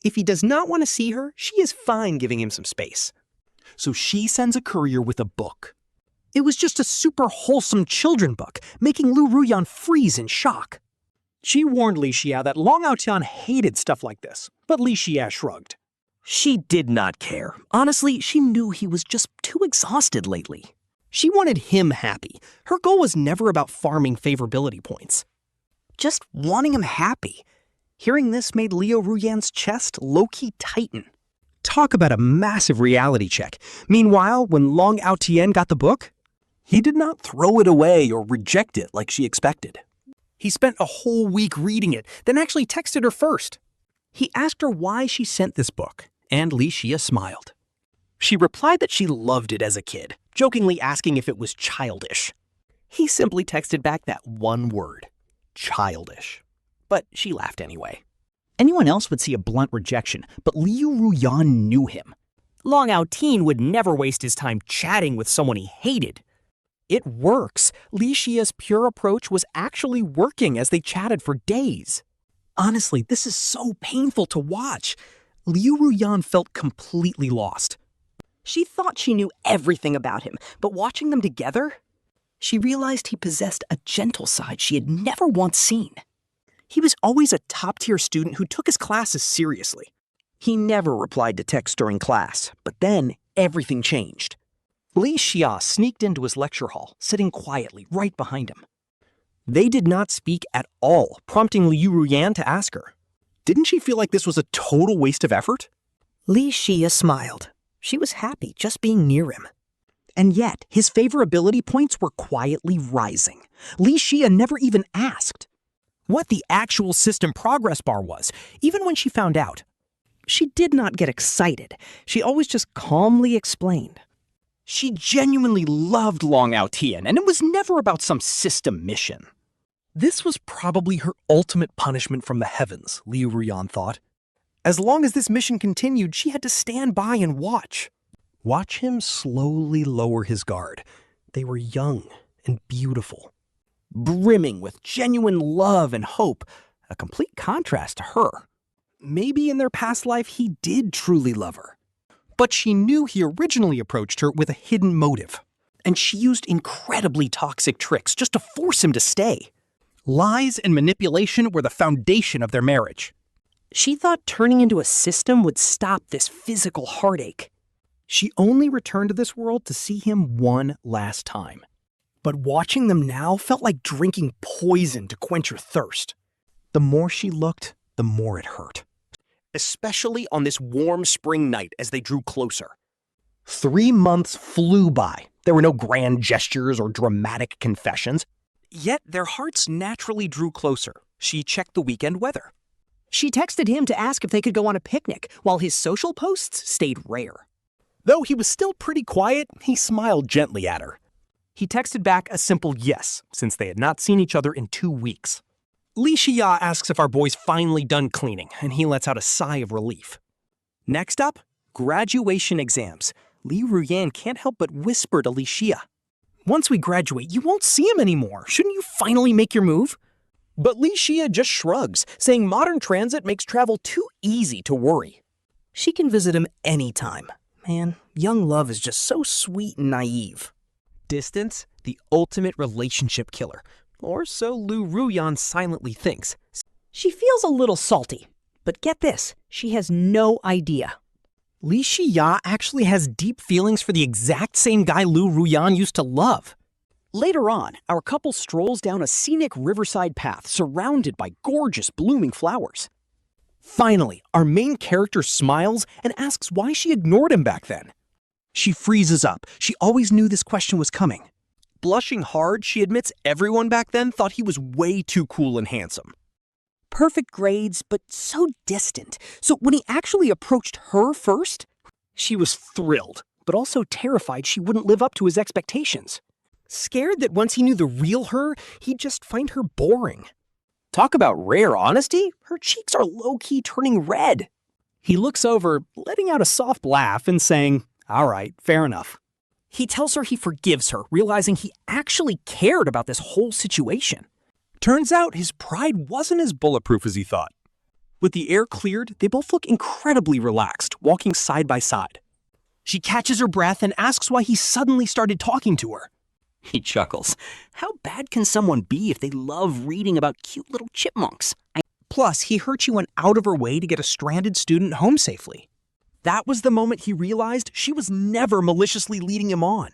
If he does not want to see her, she is fine giving him some space. So she sends a courier with a book. It was just a super wholesome children book, making Liu Ruyan freeze in shock. She warned Li Shiya that Long Aotian hated stuff like this, but Li Shiya shrugged. She did not care. Honestly, she knew he was just too exhausted lately. She wanted him happy. Her goal was never about farming favorability points. Just wanting him happy. Hearing this made Liu Ruyan's chest low-key tighten. Talk about a massive reality check. Meanwhile, when Long Aotian got the book, he did not throw it away or reject it like she expected. He spent a whole week reading it, then actually texted her first. He asked her why she sent this book, and Li Shiya smiled. She replied that she loved it as a kid, jokingly asking if it was childish. He simply texted back that one word, childish. But she laughed anyway. Anyone else would see a blunt rejection, but Liu Ruyan knew him. Long Aotian would never waste his time chatting with someone he hated. It works. Li Shiya's pure approach was actually working as they chatted for days. Honestly, this is so painful to watch. Liu Ruyan felt completely lost. She thought she knew everything about him, but watching them together, she realized he possessed a gentle side she had never once seen. He was always a top-tier student who took his classes seriously. He never replied to texts during class, but then everything changed. Li Shiya sneaked into his lecture hall, sitting quietly right behind him. They did not speak at all, prompting Liu Ruyan to ask her. Didn't she feel like this was a total waste of effort? Li Shiya smiled. She was happy just being near him. And yet, his favorability points were quietly rising. Li Shiya never even asked what the actual system progress bar was, even when she found out. She did not get excited. She always just calmly explained. She genuinely loved Long Aotian, and it was never about some system mission. This was probably her ultimate punishment from the heavens, Liu Ruyan thought. As long as this mission continued, she had to stand by and watch. Watch him slowly lower his guard. They were young and beautiful, brimming with genuine love and hope, a complete contrast to her. Maybe in their past life he did truly love her. But she knew he originally approached her with a hidden motive, and she used incredibly toxic tricks just to force him to stay. Lies and manipulation were the foundation of their marriage. She thought turning into a system would stop this physical heartache. She only returned to this world to see him one last time. But watching them now felt like drinking poison to quench her thirst. The more she looked, the more it hurt. Especially on this warm spring night as they drew closer. 3 months flew by. There were no grand gestures or dramatic confessions. Yet their hearts naturally drew closer. She checked the weekend weather. She texted him to ask if they could go on a picnic, while his social posts stayed rare. Though he was still pretty quiet, he smiled gently at her. He texted back a simple yes, since they had not seen each other in 2 weeks. Li Shiya asks if our boy's finally done cleaning, and he lets out a sigh of relief. Next up, graduation exams. Liu Ruyan can't help but whisper to Li Shiya. Once we graduate, you won't see him anymore. Shouldn't you finally make your move? But Li Shiya just shrugs, saying modern transit makes travel too easy to worry. She can visit him anytime. Man, young love is just so sweet and naive. Distance, the ultimate relationship killer. Or so Liu Ruyan silently thinks. She feels a little salty, but get this, she has no idea. Li Shiya actually has deep feelings for the exact same guy Liu Ruyan used to love. Later on, our couple strolls down a scenic riverside path surrounded by gorgeous blooming flowers. Finally, our main character smiles and asks why she ignored him back then. She freezes up. She always knew this question was coming. Blushing hard, she admits everyone back then thought he was way too cool and handsome. Perfect grades, but so distant. So when he actually approached her first, she was thrilled, but also terrified she wouldn't live up to his expectations. Scared that once he knew the real her, he'd just find her boring. Talk about rare honesty, her cheeks are low-key turning red. He looks over, letting out a soft laugh and saying, "All right, fair enough." He tells her he forgives her, realizing he actually cared about this whole situation. Turns out his pride wasn't as bulletproof as he thought. With the air cleared, they both look incredibly relaxed, walking side by side. She catches her breath and asks why he suddenly started talking to her. He chuckles. How bad can someone be if they love reading about cute little chipmunks? Plus, he heard she went out of her way to get a stranded student home safely. That was the moment he realized she was never maliciously leading him on.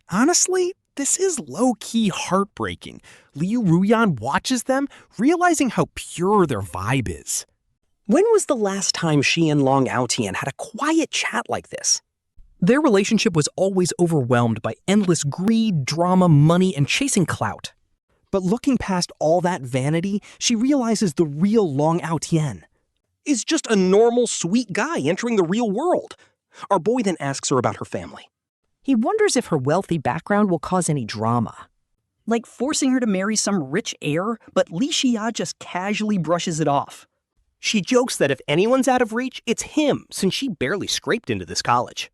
Honestly, this is low-key heartbreaking. Liu Ruyan watches them, realizing how pure their vibe is. When was the last time she and Long Aotian had a quiet chat like this? Their relationship was always overwhelmed by endless greed, drama, money, and chasing clout. But looking past all that vanity, she realizes the real Long Aotian is just a normal, sweet guy entering the real world. Our boy then asks her about her family. He wonders if her wealthy background will cause any drama. Like forcing her to marry some rich heir, but Li Shiya just casually brushes it off. She jokes that if anyone's out of reach, it's him, since she barely scraped into this college.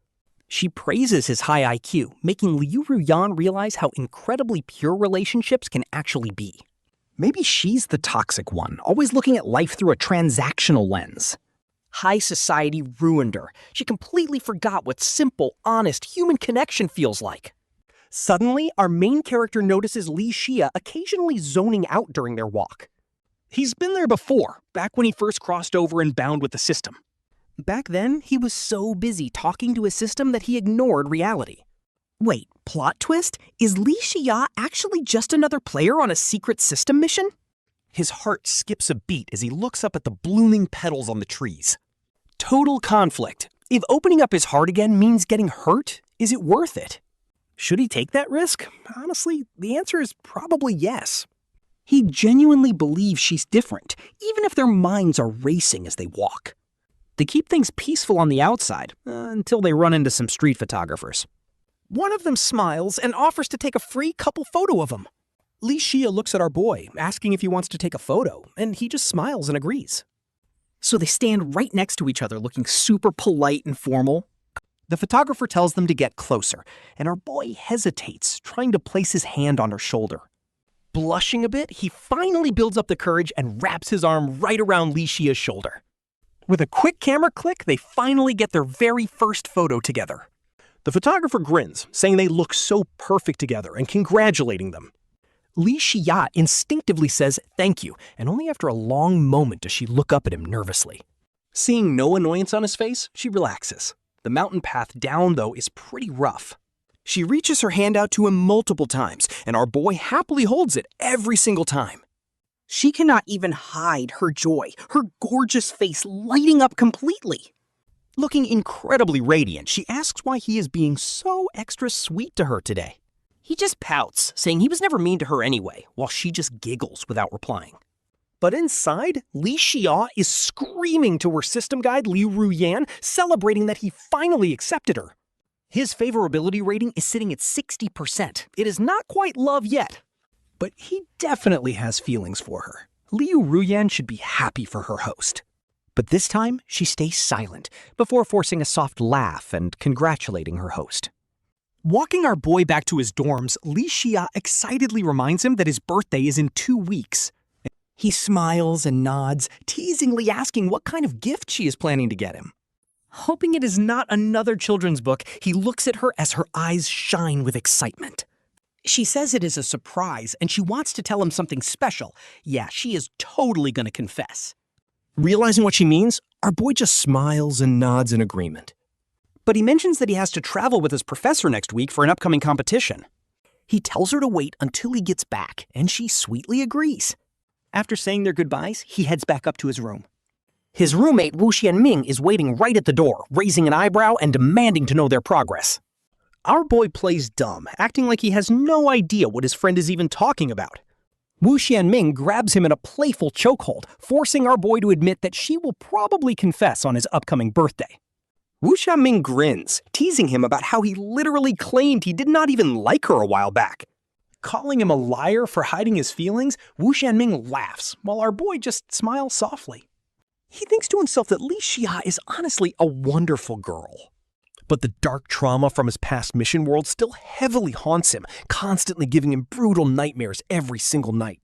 She praises his high IQ, making Liu Ruyan realize how incredibly pure relationships can actually be. Maybe she's the toxic one, always looking at life through a transactional lens. High society ruined her. She completely forgot what simple, honest, human connection feels like. Suddenly, our main character notices Li Shiya occasionally zoning out during their walk. He's been there before, back when he first crossed over and bound with the system. Back then, he was so busy talking to his system that he ignored reality. Wait, plot twist? Is Li Shiya actually just another player on a secret system mission? His heart skips a beat as he looks up at the blooming petals on the trees. Total conflict. If opening up his heart again means getting hurt, is it worth it? Should he take that risk? Honestly, the answer is probably yes. He genuinely believes she's different, even if their minds are racing as they walk. They keep things peaceful on the outside, until they run into some street photographers. One of them smiles and offers to take a free couple photo of him. Li Shiya looks at our boy, asking if he wants to take a photo, and he just smiles and agrees. So they stand right next to each other, looking super polite and formal. The photographer tells them to get closer, and our boy hesitates, trying to place his hand on her shoulder. Blushing a bit, he finally builds up the courage and wraps his arm right around Li Shiya's shoulder. With a quick camera click, they finally get their very first photo together. The photographer grins, saying they look so perfect together and congratulating them. Li Shiya instinctively says thank you, and only after a long moment does she look up at him nervously. Seeing no annoyance on his face, she relaxes. The mountain path down, though, is pretty rough. She reaches her hand out to him multiple times, and our boy happily holds it every single time. She cannot even hide her joy, her gorgeous face lighting up completely. Looking incredibly radiant, she asks why he is being so extra sweet to her today. He just pouts, saying he was never mean to her anyway, while she just giggles without replying. But inside, Li Shiya is screaming to her system guide Liu Ruyan, celebrating that he finally accepted her. His favorability rating is sitting at 60%. It is not quite love yet. But he definitely has feelings for her. Liu Ruyan should be happy for her host. But this time, she stays silent before forcing a soft laugh and congratulating her host. Walking our boy back to his dorms, Li Shiya excitedly reminds him that his birthday is in 2 weeks. He smiles and nods, teasingly asking what kind of gift she is planning to get him. Hoping it is not another children's book, he looks at her as her eyes shine with excitement. She says it is a surprise and she wants to tell him something special. Yeah, she is totally going to confess. Realizing what she means, our boy just smiles and nods in agreement. But he mentions that he has to travel with his professor next week for an upcoming competition. He tells her to wait until he gets back, and she sweetly agrees. After saying their goodbyes, he heads back up to his room. His roommate, Wu Xianming, is waiting right at the door, raising an eyebrow and demanding to know their progress. Our boy plays dumb, acting like he has no idea what his friend is even talking about. Wu Xianming grabs him in a playful chokehold, forcing our boy to admit that she will probably confess on his upcoming birthday. Wu Xianming grins, teasing him about how he literally claimed he did not even like her a while back. Calling him a liar for hiding his feelings, Wu Xianming laughs, while our boy just smiles softly. He thinks to himself that Li Shiya is honestly a wonderful girl. But the dark trauma from his past mission world still heavily haunts him, constantly giving him brutal nightmares every single night.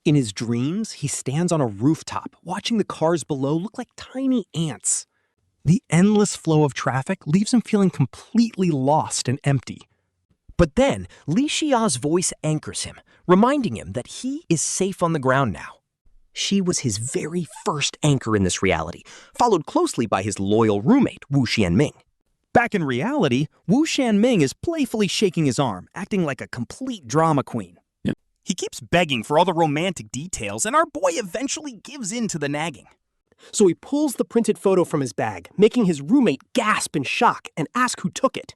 In his dreams, he stands on a rooftop, watching the cars below look like tiny ants. The endless flow of traffic leaves him feeling completely lost and empty. But then, Li Shiya's voice anchors him, reminding him that he is safe on the ground now. She was his very first anchor in this reality, followed closely by his loyal roommate, Wu Xianming. Back in reality, Wu Xianming is playfully shaking his arm, acting like a complete drama queen. He keeps begging for all the romantic details, and our boy eventually gives in to the nagging. So he pulls the printed photo from his bag, making his roommate gasp in shock and ask who took it.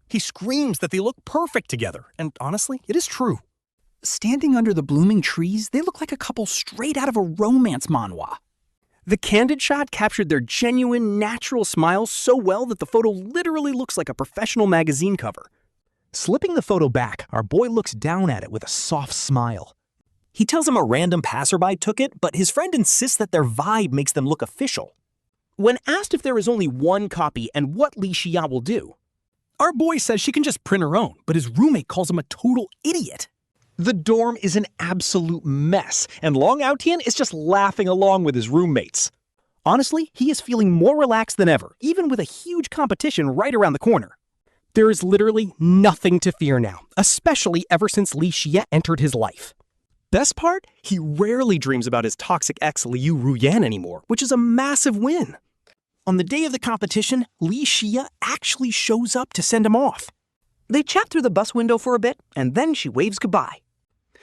He screams that they look perfect together, and honestly, it is true. Standing under the blooming trees, they look like a couple straight out of a romance manhwa. The candid shot captured their genuine, natural smiles so well that the photo literally looks like a professional magazine cover. Slipping the photo back, our boy looks down at it with a soft smile. He tells him a random passerby took it, but his friend insists that their vibe makes them look official. When asked if there is only one copy and what Li Shiya will do, our boy says she can just print her own, but his roommate calls him a total idiot. The dorm is an absolute mess, and Long Aotian is just laughing along with his roommates. Honestly, he is feeling more relaxed than ever, even with a huge competition right around the corner. There is literally nothing to fear now, especially ever since Li Shiya entered his life. Best part, he rarely dreams about his toxic ex Liu Ruyan anymore, which is a massive win. On the day of the competition, Li Shiya actually shows up to send him off. They chat through the bus window for a bit, and then she waves goodbye.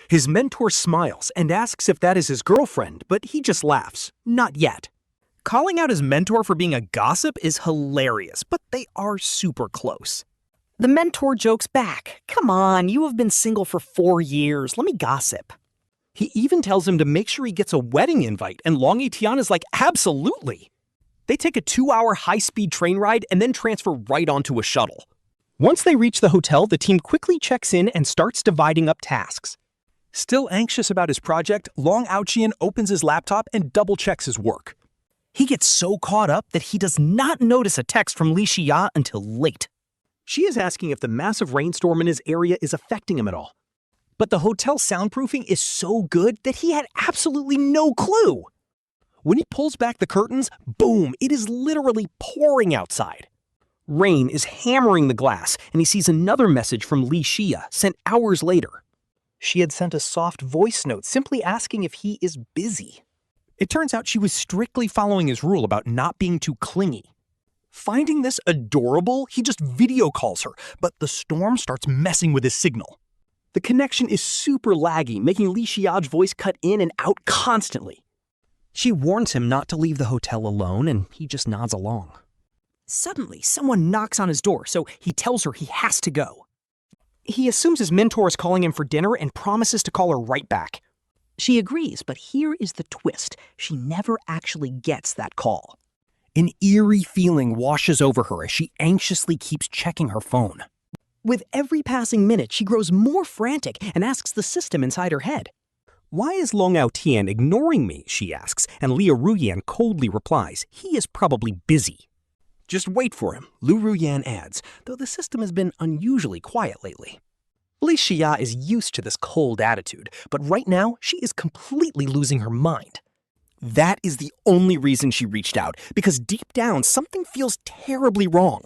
His mentor smiles and asks if that is his girlfriend, but he just laughs. Not yet. Calling out his mentor for being a gossip is hilarious, but they are super close. The mentor jokes back. Come on, you have been single for 4 years. Let me gossip. He even tells him to make sure he gets a wedding invite, and Long Aotian is like, absolutely. They take a 2-hour high-speed train ride and then transfer right onto a shuttle. Once they reach the hotel, the team quickly checks in and starts dividing up tasks. Still anxious about his project, Long Aotian opens his laptop and double-checks his work. He gets so caught up that he does not notice a text from Li Shiya until late. She is asking if the massive rainstorm in his area is affecting him at all. But the hotel soundproofing is so good that he had absolutely no clue. When he pulls back the curtains, boom, it is literally pouring outside. Rain is hammering the glass, and he sees another message from Li Shiya sent hours later. She had sent a soft voice note simply asking if he is busy. It turns out she was strictly following his rule about not being too clingy. Finding this adorable, he just video calls her, but the storm starts messing with his signal. The connection is super laggy, making Li Shiya's voice cut in and out constantly. She warns him not to leave the hotel alone, and he just nods along. Suddenly, someone knocks on his door, so he tells her he has to go. He assumes his mentor is calling him for dinner and promises to call her right back. She agrees, but here is the twist. She never actually gets that call. An eerie feeling washes over her as she anxiously keeps checking her phone. With every passing minute, she grows more frantic and asks the system inside her head, Why is Long Aotian ignoring me, she asks, and Li Ruyan coldly replies, he is probably busy. Just wait for him, Liu Ruyan adds, though the system has been unusually quiet lately. Li Shiya is used to this cold attitude, but right now she is completely losing her mind. That is the only reason she reached out, because deep down something feels terribly wrong.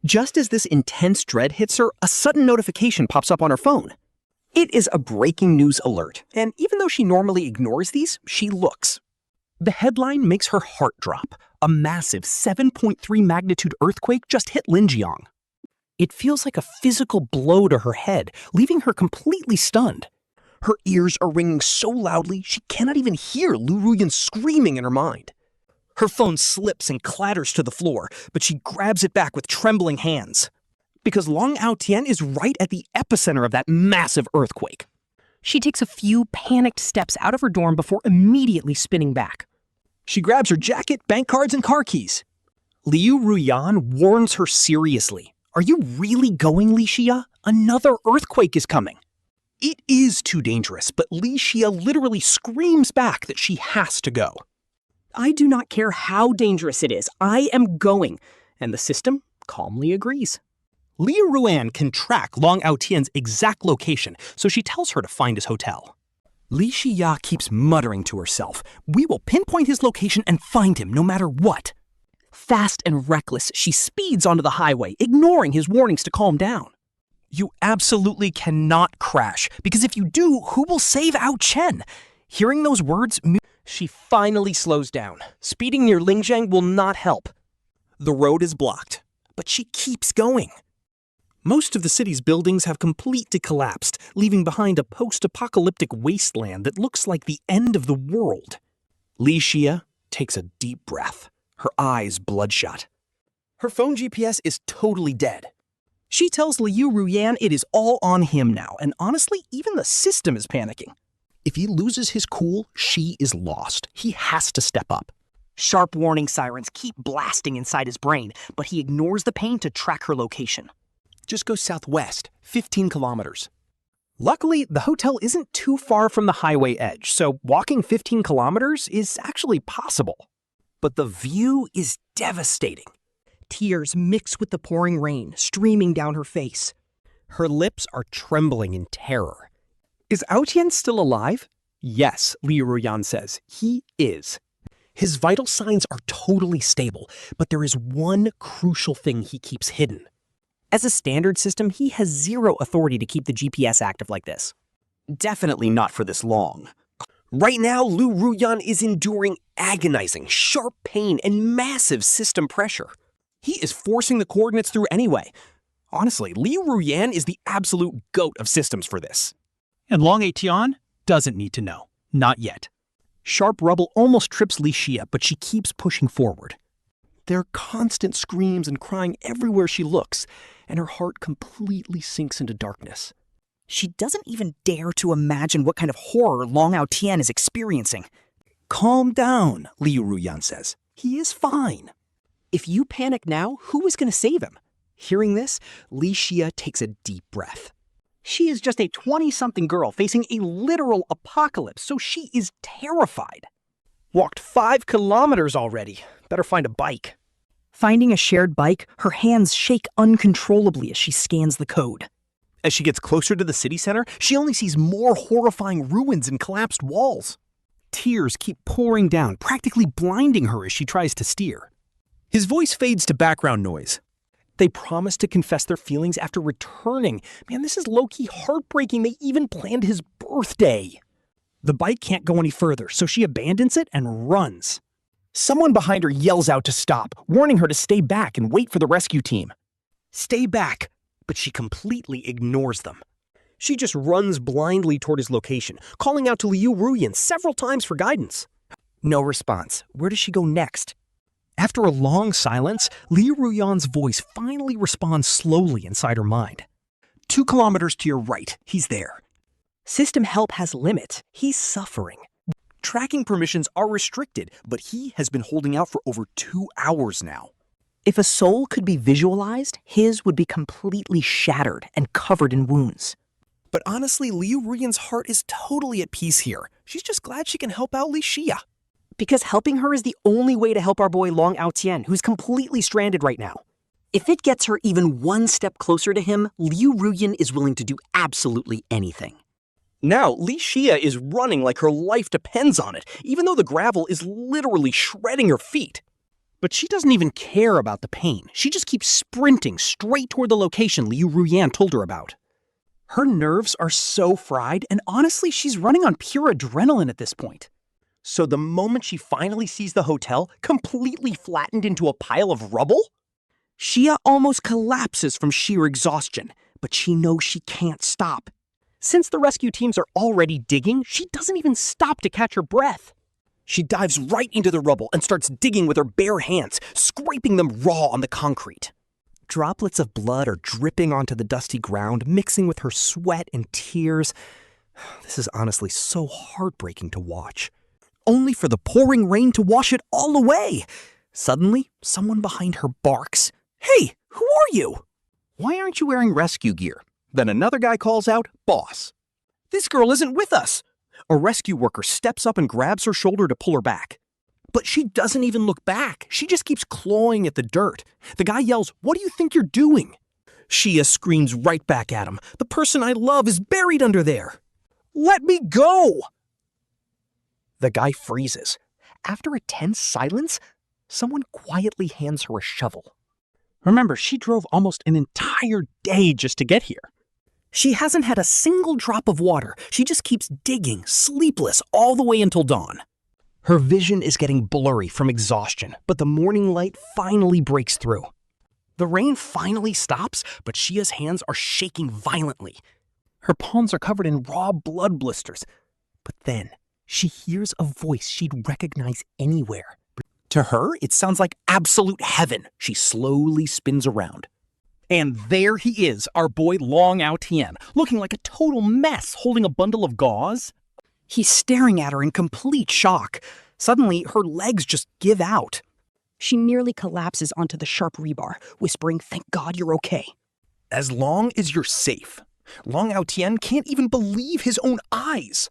Just as this intense dread hits her, a sudden notification pops up on her phone. It is a breaking news alert, and even though she normally ignores these, she looks. The headline makes her heart drop. A massive 7.3 magnitude earthquake just hit Linjiang. It feels like a physical blow to her head, leaving her completely stunned. Her ears are ringing so loudly she cannot even hear Liu Ruyan screaming in her mind. Her phone slips and clatters to the floor, but she grabs it back with trembling hands. Because Long Aotian is right at the epicenter of that massive earthquake. She takes a few panicked steps out of her dorm before immediately spinning back. She grabs her jacket, bank cards, and car keys. Liu Ruyan warns her seriously. Are you really going, Li Shiya? Another earthquake is coming. It is too dangerous, but Li Shiya literally screams back that she has to go. I do not care how dangerous it is. I am going. And the system calmly agrees. Li Ruyan can track Long Aotian's exact location, so she tells her to find his hotel. Li Shiya keeps muttering to herself, we will pinpoint his location and find him no matter what. Fast and reckless, she speeds onto the highway, ignoring his warnings to calm down. You absolutely cannot crash, because if you do, who will save Aotian? Hearing those words, she finally slows down. Speeding near Lingjiang will not help. The road is blocked, but she keeps going. Most of the city's buildings have completely collapsed, leaving behind a post-apocalyptic wasteland that looks like the end of the world. Li Shiya takes a deep breath, her eyes bloodshot. Her phone GPS is totally dead. She tells Liu Ruyan it is all on him now, and honestly, even the system is panicking. If he loses his cool, she is lost. He has to step up. Sharp warning sirens keep blasting inside his brain, but he ignores the pain to track her location. Just go southwest, 15 kilometers. Luckily, the hotel isn't too far from the highway edge, so walking 15 kilometers is actually possible. But the view is devastating. Tears mix with the pouring rain, streaming down her face. Her lips are trembling in terror. Is Aotian still alive? Yes, Liu Ruyan says. He is. His vital signs are totally stable, but there is one crucial thing he keeps hidden. As a standard system, he has zero authority to keep the GPS active like this. Definitely not for this long. Right now, Liu Ruyan is enduring agonizing, sharp pain and massive system pressure. He is forcing the coordinates through anyway. Honestly, Liu Ruyan is the absolute goat of systems for this. And Long Aotian doesn't need to know. Not yet. Sharp rubble almost trips Li Shiya, but she keeps pushing forward. There are constant screams and crying everywhere she looks, and her heart completely sinks into darkness. She doesn't even dare to imagine what kind of horror Long Aotian is experiencing. Calm down, Liu Ruyan says. He is fine. If you panic now, who is going to save him? Hearing this, Li Shiya takes a deep breath. She is just a 20-something girl facing a literal apocalypse, so she is terrified. Walked 5 kilometers already. Better find a bike. Finding a shared bike, her hands shake uncontrollably as she scans the code. As she gets closer to the city center, she only sees more horrifying ruins and collapsed walls. Tears keep pouring down, practically blinding her as she tries to steer. His voice fades to background noise. They promise to confess their feelings after returning. Man, this is low-key heartbreaking. They even planned his birthday. The bike can't go any further, so she abandons it and runs. Someone behind her yells out to stop, warning her to stay back and wait for the rescue team. Stay back, but she completely ignores them. She just runs blindly toward his location, calling out to Liu Ruyan several times for guidance. No response. Where does she go next? After a long silence, Liu Ruyan's voice finally responds slowly inside her mind. 2 kilometers to your right. He's there. System help has limits. He's suffering. Tracking permissions are restricted, but he has been holding out for over 2 hours now. If a soul could be visualized, his would be completely shattered and covered in wounds. But honestly, Liu Ruyan's heart is totally at peace here. She's just glad she can help out Li Shiya. Because helping her is the only way to help our boy Long Aotian, who's completely stranded right now. If it gets her even one step closer to him, Liu Ruyan is willing to do absolutely anything. Now, Li Shiya is running like her life depends on it, even though the gravel is literally shredding her feet. But she doesn't even care about the pain. She just keeps sprinting straight toward the location Liu Ruyan told her about. Her nerves are so fried, and honestly, she's running on pure adrenaline at this point. So the moment she finally sees the hotel completely flattened into a pile of rubble, Shiya almost collapses from sheer exhaustion, but she knows she can't stop. since the rescue teams are already digging, she doesn't even stop to catch her breath. She dives right into the rubble and starts digging with her bare hands, scraping them raw on the concrete. Droplets of blood are dripping onto the dusty ground, mixing with her sweat and tears. This is honestly so heartbreaking to watch. Only for the pouring rain to wash it all away. Suddenly, someone behind her barks. "Hey, who are you?" "Why aren't you wearing rescue gear?" Then another guy calls out, "Boss." "This girl isn't with us." A rescue worker steps up and grabs her shoulder to pull her back. But she doesn't even look back. She just keeps clawing at the dirt. The guy yells, "What do you think you're doing?" Shiya screams right back at him. "The person I love is buried under there. Let me go!" The guy freezes. After a tense silence, someone quietly hands her a shovel. Remember, she drove almost an entire day just to get here. She hasn't had a single drop of water. She just keeps digging, sleepless, all the way until dawn. Her vision is getting blurry from exhaustion, but the morning light finally breaks through. The rain finally stops, but Shia's hands are shaking violently. Her palms are covered in raw blood blisters. But then, she hears a voice she'd recognize anywhere. To her, it sounds like absolute heaven. She slowly spins around. And there he is, our boy Long Aotian, looking like a total mess, holding a bundle of gauze. He's staring at her in complete shock. Suddenly, her legs just give out. She nearly collapses onto the sharp rebar, whispering, "Thank God you're okay." As long as you're safe. Long Aotian can't even believe his own eyes.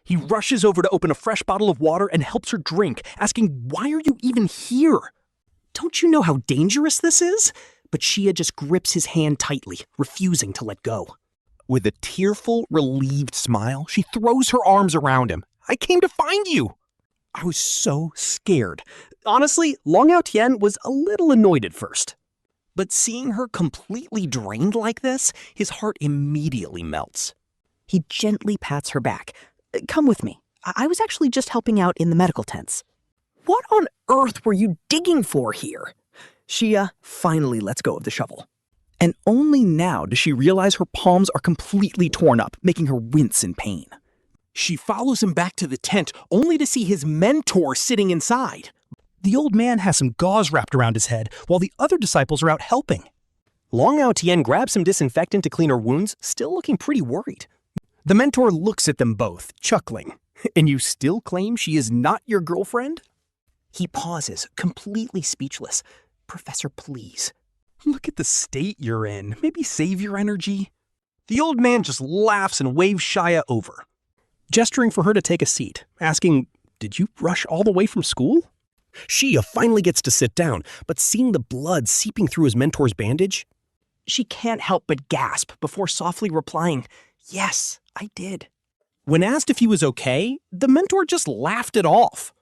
He rushes over to open a fresh bottle of water and helps her drink, asking, "Why are you even here?" "Don't you know how dangerous this is?" But Shiya just grips his hand tightly, refusing to let go. With a tearful, relieved smile, she throws her arms around him. "I came to find you." I was so scared. Honestly, Long Aotian was a little annoyed at first. But seeing her completely drained like this, his heart immediately melts. He gently pats her back. "Come with me. I was actually just helping out in the medical tents." "What on earth were you digging for here?" Shiya finally lets go of the shovel. And only now does she realize her palms are completely torn up, making her wince in pain. She follows him back to the tent, only to see his mentor sitting inside. The old man has some gauze wrapped around his head, while the other disciples are out helping. Long Aotian grabs some disinfectant to clean her wounds, still looking pretty worried. The mentor looks at them both, chuckling. "And you still claim she is not your girlfriend?" He pauses, completely speechless. "Professor, please. Look at the state you're in. Maybe save your energy." The old man just laughs and waves Shiya over, gesturing for her to take a seat, asking, "Did you rush all the way from school?" Shiya finally gets to sit down, but seeing the blood seeping through his mentor's bandage, she can't help but gasp before softly replying, "Yes, I did." When asked if he was okay, the mentor just laughed it off.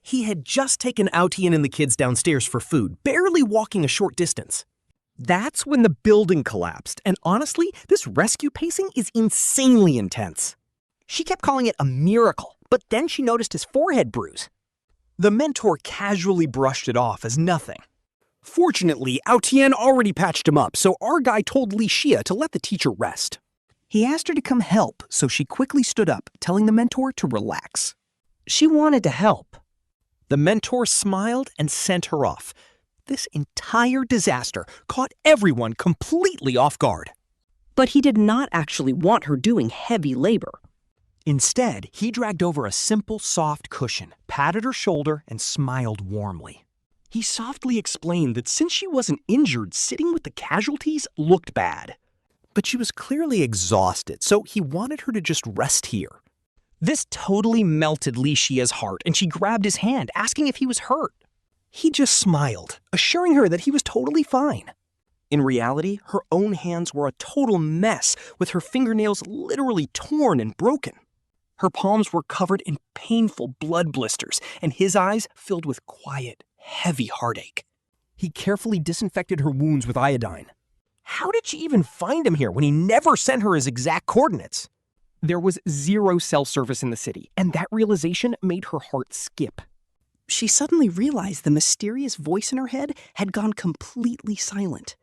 He had just taken Aotian and the kids downstairs for food, barely walking a short distance. That's when the building collapsed, and honestly, this rescue pacing is insanely intense. She kept calling it a miracle, but then she noticed his forehead bruise. The mentor casually brushed it off as nothing. Fortunately, Aotian already patched him up, so our guy told Li Shiya to let the teacher rest. He asked her to come help, so she quickly stood up, telling the mentor to relax. She wanted to help. The mentor smiled and sent her off. This entire disaster caught everyone completely off guard. But he did not actually want her doing heavy labor. Instead, he dragged over a simple, soft cushion, patted her shoulder, and smiled warmly. He softly explained that since she wasn't injured, sitting with the casualties looked bad. But she was clearly exhausted, so he wanted her to just rest here. This totally melted Li Shiya's heart, and she grabbed his hand, asking if he was hurt. He just smiled, assuring her that he was totally fine. In reality, her own hands were a total mess, with her fingernails literally torn and broken. Her palms were covered in painful blood blisters, and his eyes filled with quiet, heavy heartache. He carefully disinfected her wounds with iodine. How did she even find him here when he never sent her his exact coordinates? There was zero cell service in the city, and that realization made her heart skip. She suddenly realized the mysterious voice in her head had gone completely silent.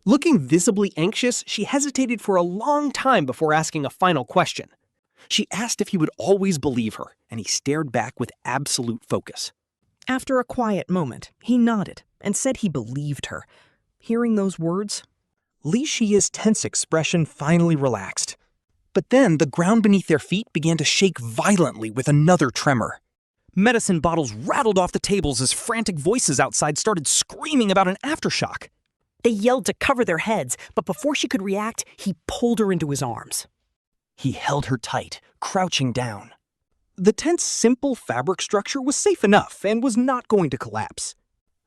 Looking visibly anxious, she hesitated for a long time before asking a final question. She asked if he would always believe her, and he stared back with absolute focus. After a quiet moment, he nodded and said he believed her. Hearing those words, Li Shiya's tense expression finally relaxed. But then the ground beneath their feet began to shake violently with another tremor. Medicine bottles rattled off the tables as frantic voices outside started screaming about an aftershock. They yelled to cover their heads, but before she could react, he pulled her into his arms. He held her tight, crouching down. The tent's simple fabric structure was safe enough and was not going to collapse.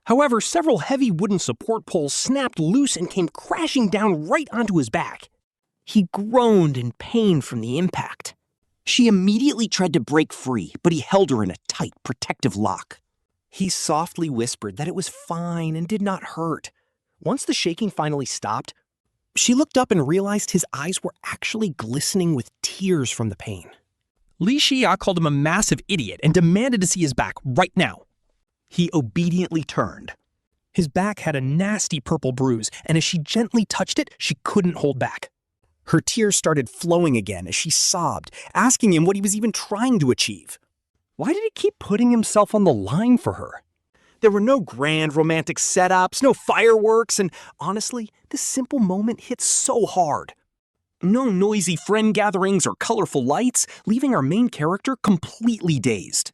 However, several heavy wooden support poles snapped loose and came crashing down right onto his back. He groaned in pain from the impact. She immediately tried to break free, but he held her in a tight, protective lock. He softly whispered that it was fine and did not hurt. Once the shaking finally stopped, she looked up and realized his eyes were actually glistening with tears from the pain. Li Shiya called him a massive idiot and demanded to see his back right now. He obediently turned. His back had a nasty purple bruise, and as she gently touched it, she couldn't hold back. Her tears started flowing again as she sobbed, asking him what he was even trying to achieve. Why did he keep putting himself on the line for her? There were no grand romantic setups, no fireworks, and honestly, this simple moment hit so hard. No noisy friend gatherings or colorful lights, leaving our main character completely dazed.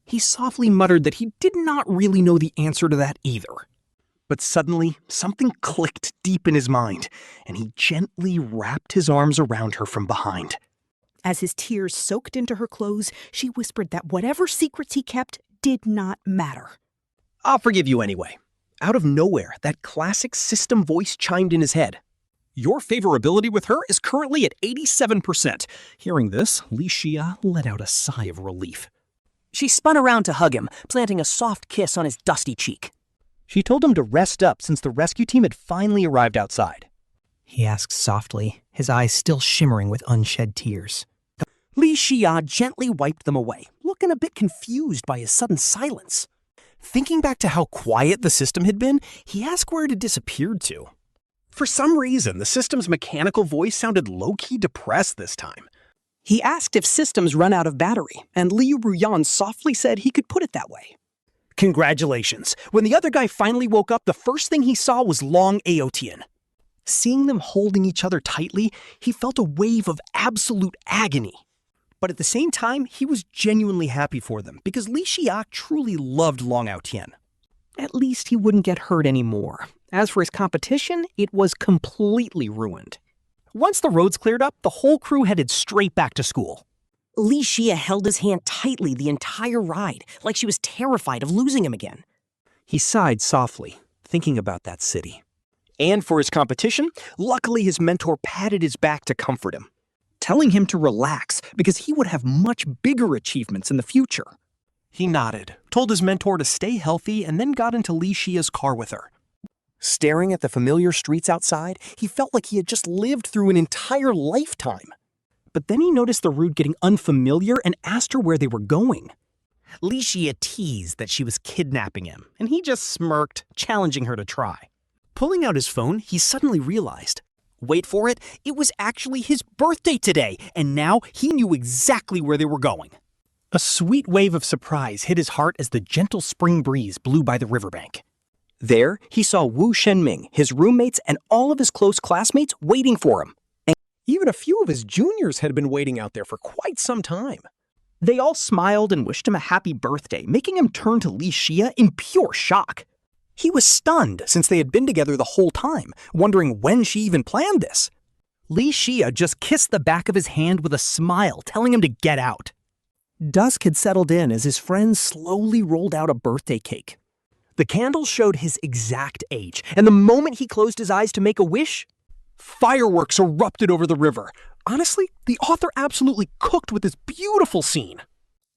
He softly muttered that he did not really know the answer to that either. But suddenly, something clicked deep in his mind, and he gently wrapped his arms around her from behind. as his tears soaked into her clothes, she whispered that whatever secrets he kept did not matter. I'll forgive you anyway. Out of nowhere, that classic system voice chimed in his head. Your favorability with her is currently at 87%. Hearing this, Li Shiya let out a sigh of relief. She spun around to hug him, planting a soft kiss on his dusty cheek. She told him to rest up since the rescue team had finally arrived outside. He asked softly, his eyes still shimmering with unshed tears. Li Shiya gently wiped them away, looking a bit confused by his sudden silence. Thinking back to how quiet the system had been, he asked where it had disappeared to. For some reason, the system's mechanical voice sounded low-key depressed this time. He asked if systems run out of battery, and Liu Ruyan softly said he could put it that way. Congratulations. When the other guy finally woke up, the first thing he saw was Long Aotian. Seeing them holding each other tightly, he felt a wave of absolute agony. But at the same time, he was genuinely happy for them because Li Shiya truly loved Long Aotian. At least he wouldn't get hurt anymore. As for his competition, it was completely ruined. Once the roads cleared up, the whole crew headed straight back to school. Li Shiya held his hand tightly the entire ride, like she was terrified of losing him again. He sighed softly, thinking about that city. And for his competition, luckily his mentor patted his back to comfort him, telling him to relax because he would have much bigger achievements in the future. He nodded, told his mentor to stay healthy, and then got into Li Shiya's car with her. Staring at the familiar streets outside, he felt like he had just lived through an entire lifetime. But then he noticed the route getting unfamiliar and asked her where they were going. Li Shiya teased that she was kidnapping him, and he just smirked, challenging her to try. Pulling out his phone, he suddenly realized, wait for it, it was actually his birthday today, and now he knew exactly where they were going. A sweet wave of surprise hit his heart as the gentle spring breeze blew by the riverbank. There, he saw Wu Shenming, his roommates, and all of his close classmates waiting for him. And even a few of his juniors had been waiting out there for quite some time. They all smiled and wished him a happy birthday, making him turn to Li Shiya in pure shock. He was stunned since they had been together the whole time, wondering when she even planned this. Li Shiya just kissed the back of his hand with a smile, telling him to get out. Dusk had settled in as his friends slowly rolled out a birthday cake. The candles showed his exact age, and the moment he closed his eyes to make a wish, fireworks erupted over the river. Honestly, the author absolutely cooked with this beautiful scene.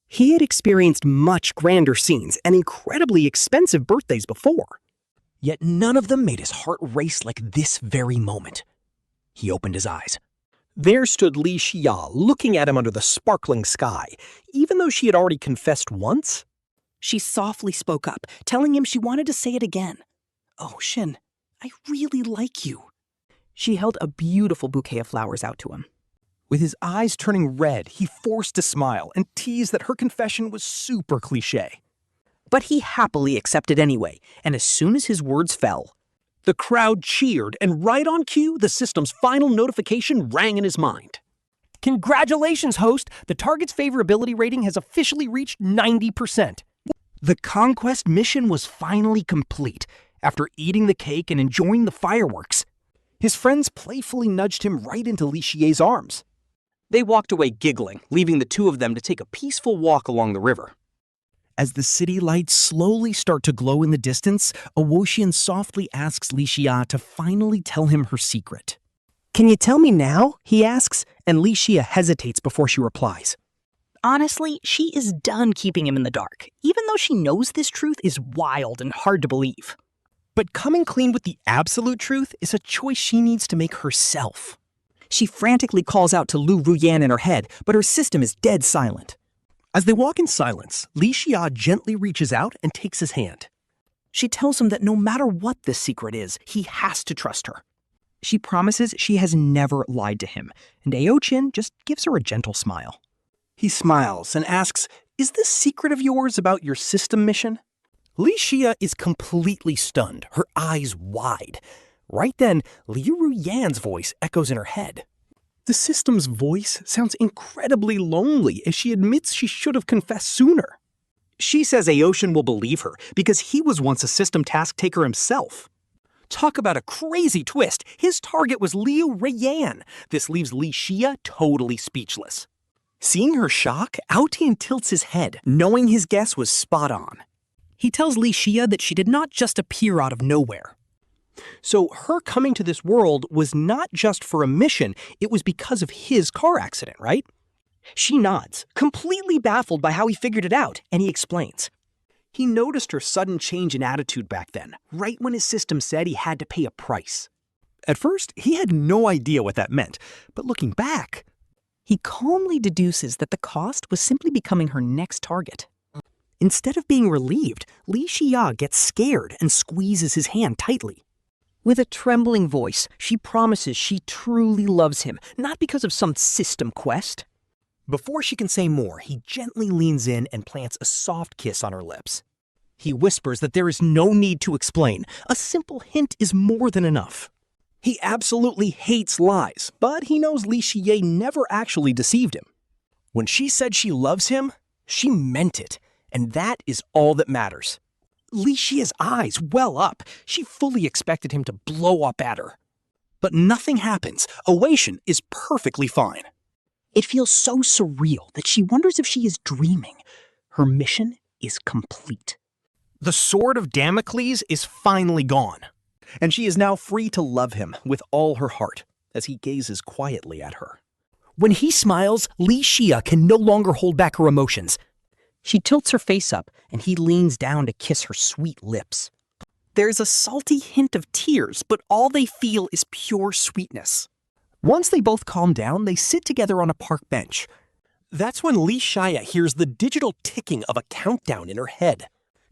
He had experienced much grander scenes and incredibly expensive birthdays before. Yet none of them made his heart race like this very moment. He opened his eyes. There stood Li Shiya looking at him under the sparkling sky, even though she had already confessed once. She softly spoke up, telling him she wanted to say it again. "Oh, Shin, I really like you." She held a beautiful bouquet of flowers out to him. With his eyes turning red, he forced a smile and teased that her confession was super cliché. But he happily accepted anyway, and as soon as his words fell, The crowd cheered, and right on cue, the system's final notification rang in his mind. Congratulations, host! The target's favorability rating has officially reached 90%. The conquest mission was finally complete. After eating the cake and enjoying the fireworks, his friends playfully nudged him right into Li Shiya's arms. They walked away giggling, leaving the two of them to take a peaceful walk along the river. As the city lights slowly start to glow in the distance, Aotian softly asks Li Shiya to finally tell him her secret. "Can you tell me now?" he asks, and Li Shiya hesitates before she replies. honestly, she is done keeping him in the dark, even though she knows this truth is wild and hard to believe. But coming clean with the absolute truth is a choice she needs to make herself. She frantically calls out to Liu Ruyan in her head, but her system is dead silent. As they walk in silence, Li Shiya gently reaches out and takes his hand. She tells him that no matter what this secret is, he has to trust her. She promises she has never lied to him, and Aotian just gives her a gentle smile. He smiles and asks, "Is this secret of yours about your system mission?" Li Shiya is completely stunned, her eyes wide. Right then, Liu Ruyan's voice echoes in her head. The system's voice sounds incredibly lonely as she admits she should have confessed sooner. She says Aotian will believe her because he was once a system task taker himself. Talk about a crazy twist. His target was Liu Ruyan. This leaves Li Shiya totally speechless. Seeing her shock, Aotian tilts his head, knowing his guess was spot on. He tells Li Shiya that she did not just appear out of nowhere. So her coming to this world was not just for a mission, it was because of his car accident, right? She nods, completely baffled by how he figured it out, and he explains. He noticed her sudden change in attitude back then, right when his system said he had to pay a price. At first, he had no idea what that meant, but looking back, he calmly deduces that the cost was simply becoming her next target. Instead of being relieved, Li Shiya gets scared and squeezes his hand tightly. With a trembling voice, she promises she truly loves him, not because of some system quest. Before she can say more, he gently leans in and plants a soft kiss on her lips. He whispers that there is no need to explain. A simple hint is more than enough. He absolutely hates lies, but he knows Li Shiya never actually deceived him. When she said she loves him, she meant it, and that is all that matters. Li Shiya's eyes well up. She fully expected him to blow up at her. But nothing happens. Aotian is perfectly fine. It feels so surreal that she wonders if she is dreaming. Her mission is complete. The sword of Damocles is finally gone, and she is now free to love him with all her heart as he gazes quietly at her. When he smiles, Li Shiya can no longer hold back her emotions. She tilts her face up, and he leans down to kiss her sweet lips. There's a salty hint of tears, but all they feel is pure sweetness. Once they both calm down, they sit together on a park bench. That's when Li Shiya hears the digital ticking of a countdown in her head.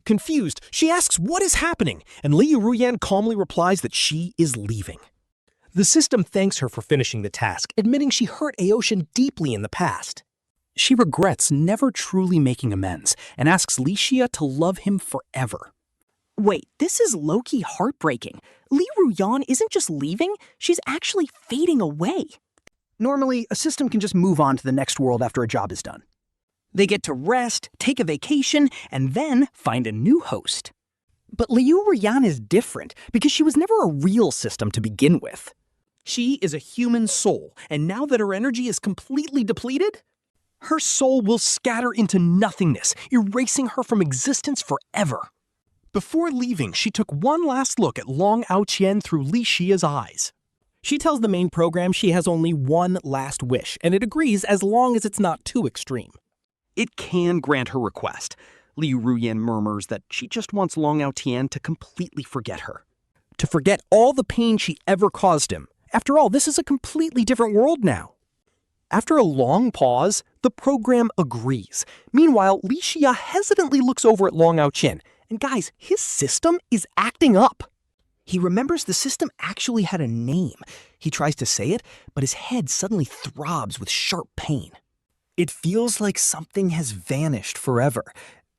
Confused, she asks what is happening, and Liu Ruyan calmly replies that she is leaving. The system thanks her for finishing the task, admitting she hurt Aotian deeply in the past. She regrets never truly making amends and asks Li Shiya to love him forever. Wait, this is low-key heartbreaking. Liu Ruyan isn't just leaving, she's actually fading away. Normally, a system can just move on to the next world after a job is done. They get to rest, take a vacation, and then find a new host. But Liu Ruyan is different because she was never a real system to begin with. She is a human soul, and now that her energy is completely depleted, her soul will scatter into nothingness, erasing her from existence forever. Before leaving, she took one last look at Long Aotian through Li Shiya's eyes. She tells the main program she has only one last wish, and it agrees as long as it's not too extreme. It can grant her request. Liu Ruyan murmurs that she just wants Long Aotian to completely forget her. To forget all the pain she ever caused him. After all, this is a completely different world now. After a long pause, the program agrees. Meanwhile, Li Shiya hesitantly looks over at Long Aotian, and guys, his system is acting up. He remembers the system actually had a name. He tries to say it, but his head suddenly throbs with sharp pain. It feels like something has vanished forever.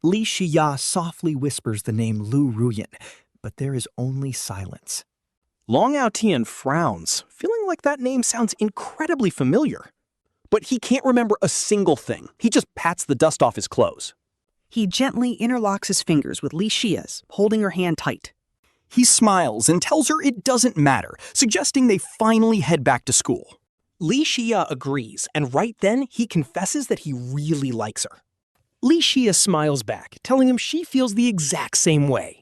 Li Shiya softly whispers the name Liu Ruyan, but there is only silence. Long Aotian frowns, feeling like that name sounds incredibly familiar. But he can't remember a single thing. He just pats the dust off his clothes. He gently interlocks his fingers with Li Shiya's, holding her hand tight. He smiles and tells her it doesn't matter, suggesting they finally head back to school. Li Shiya agrees, and right then he confesses that he really likes her. Li Shiya smiles back, telling him she feels the exact same way.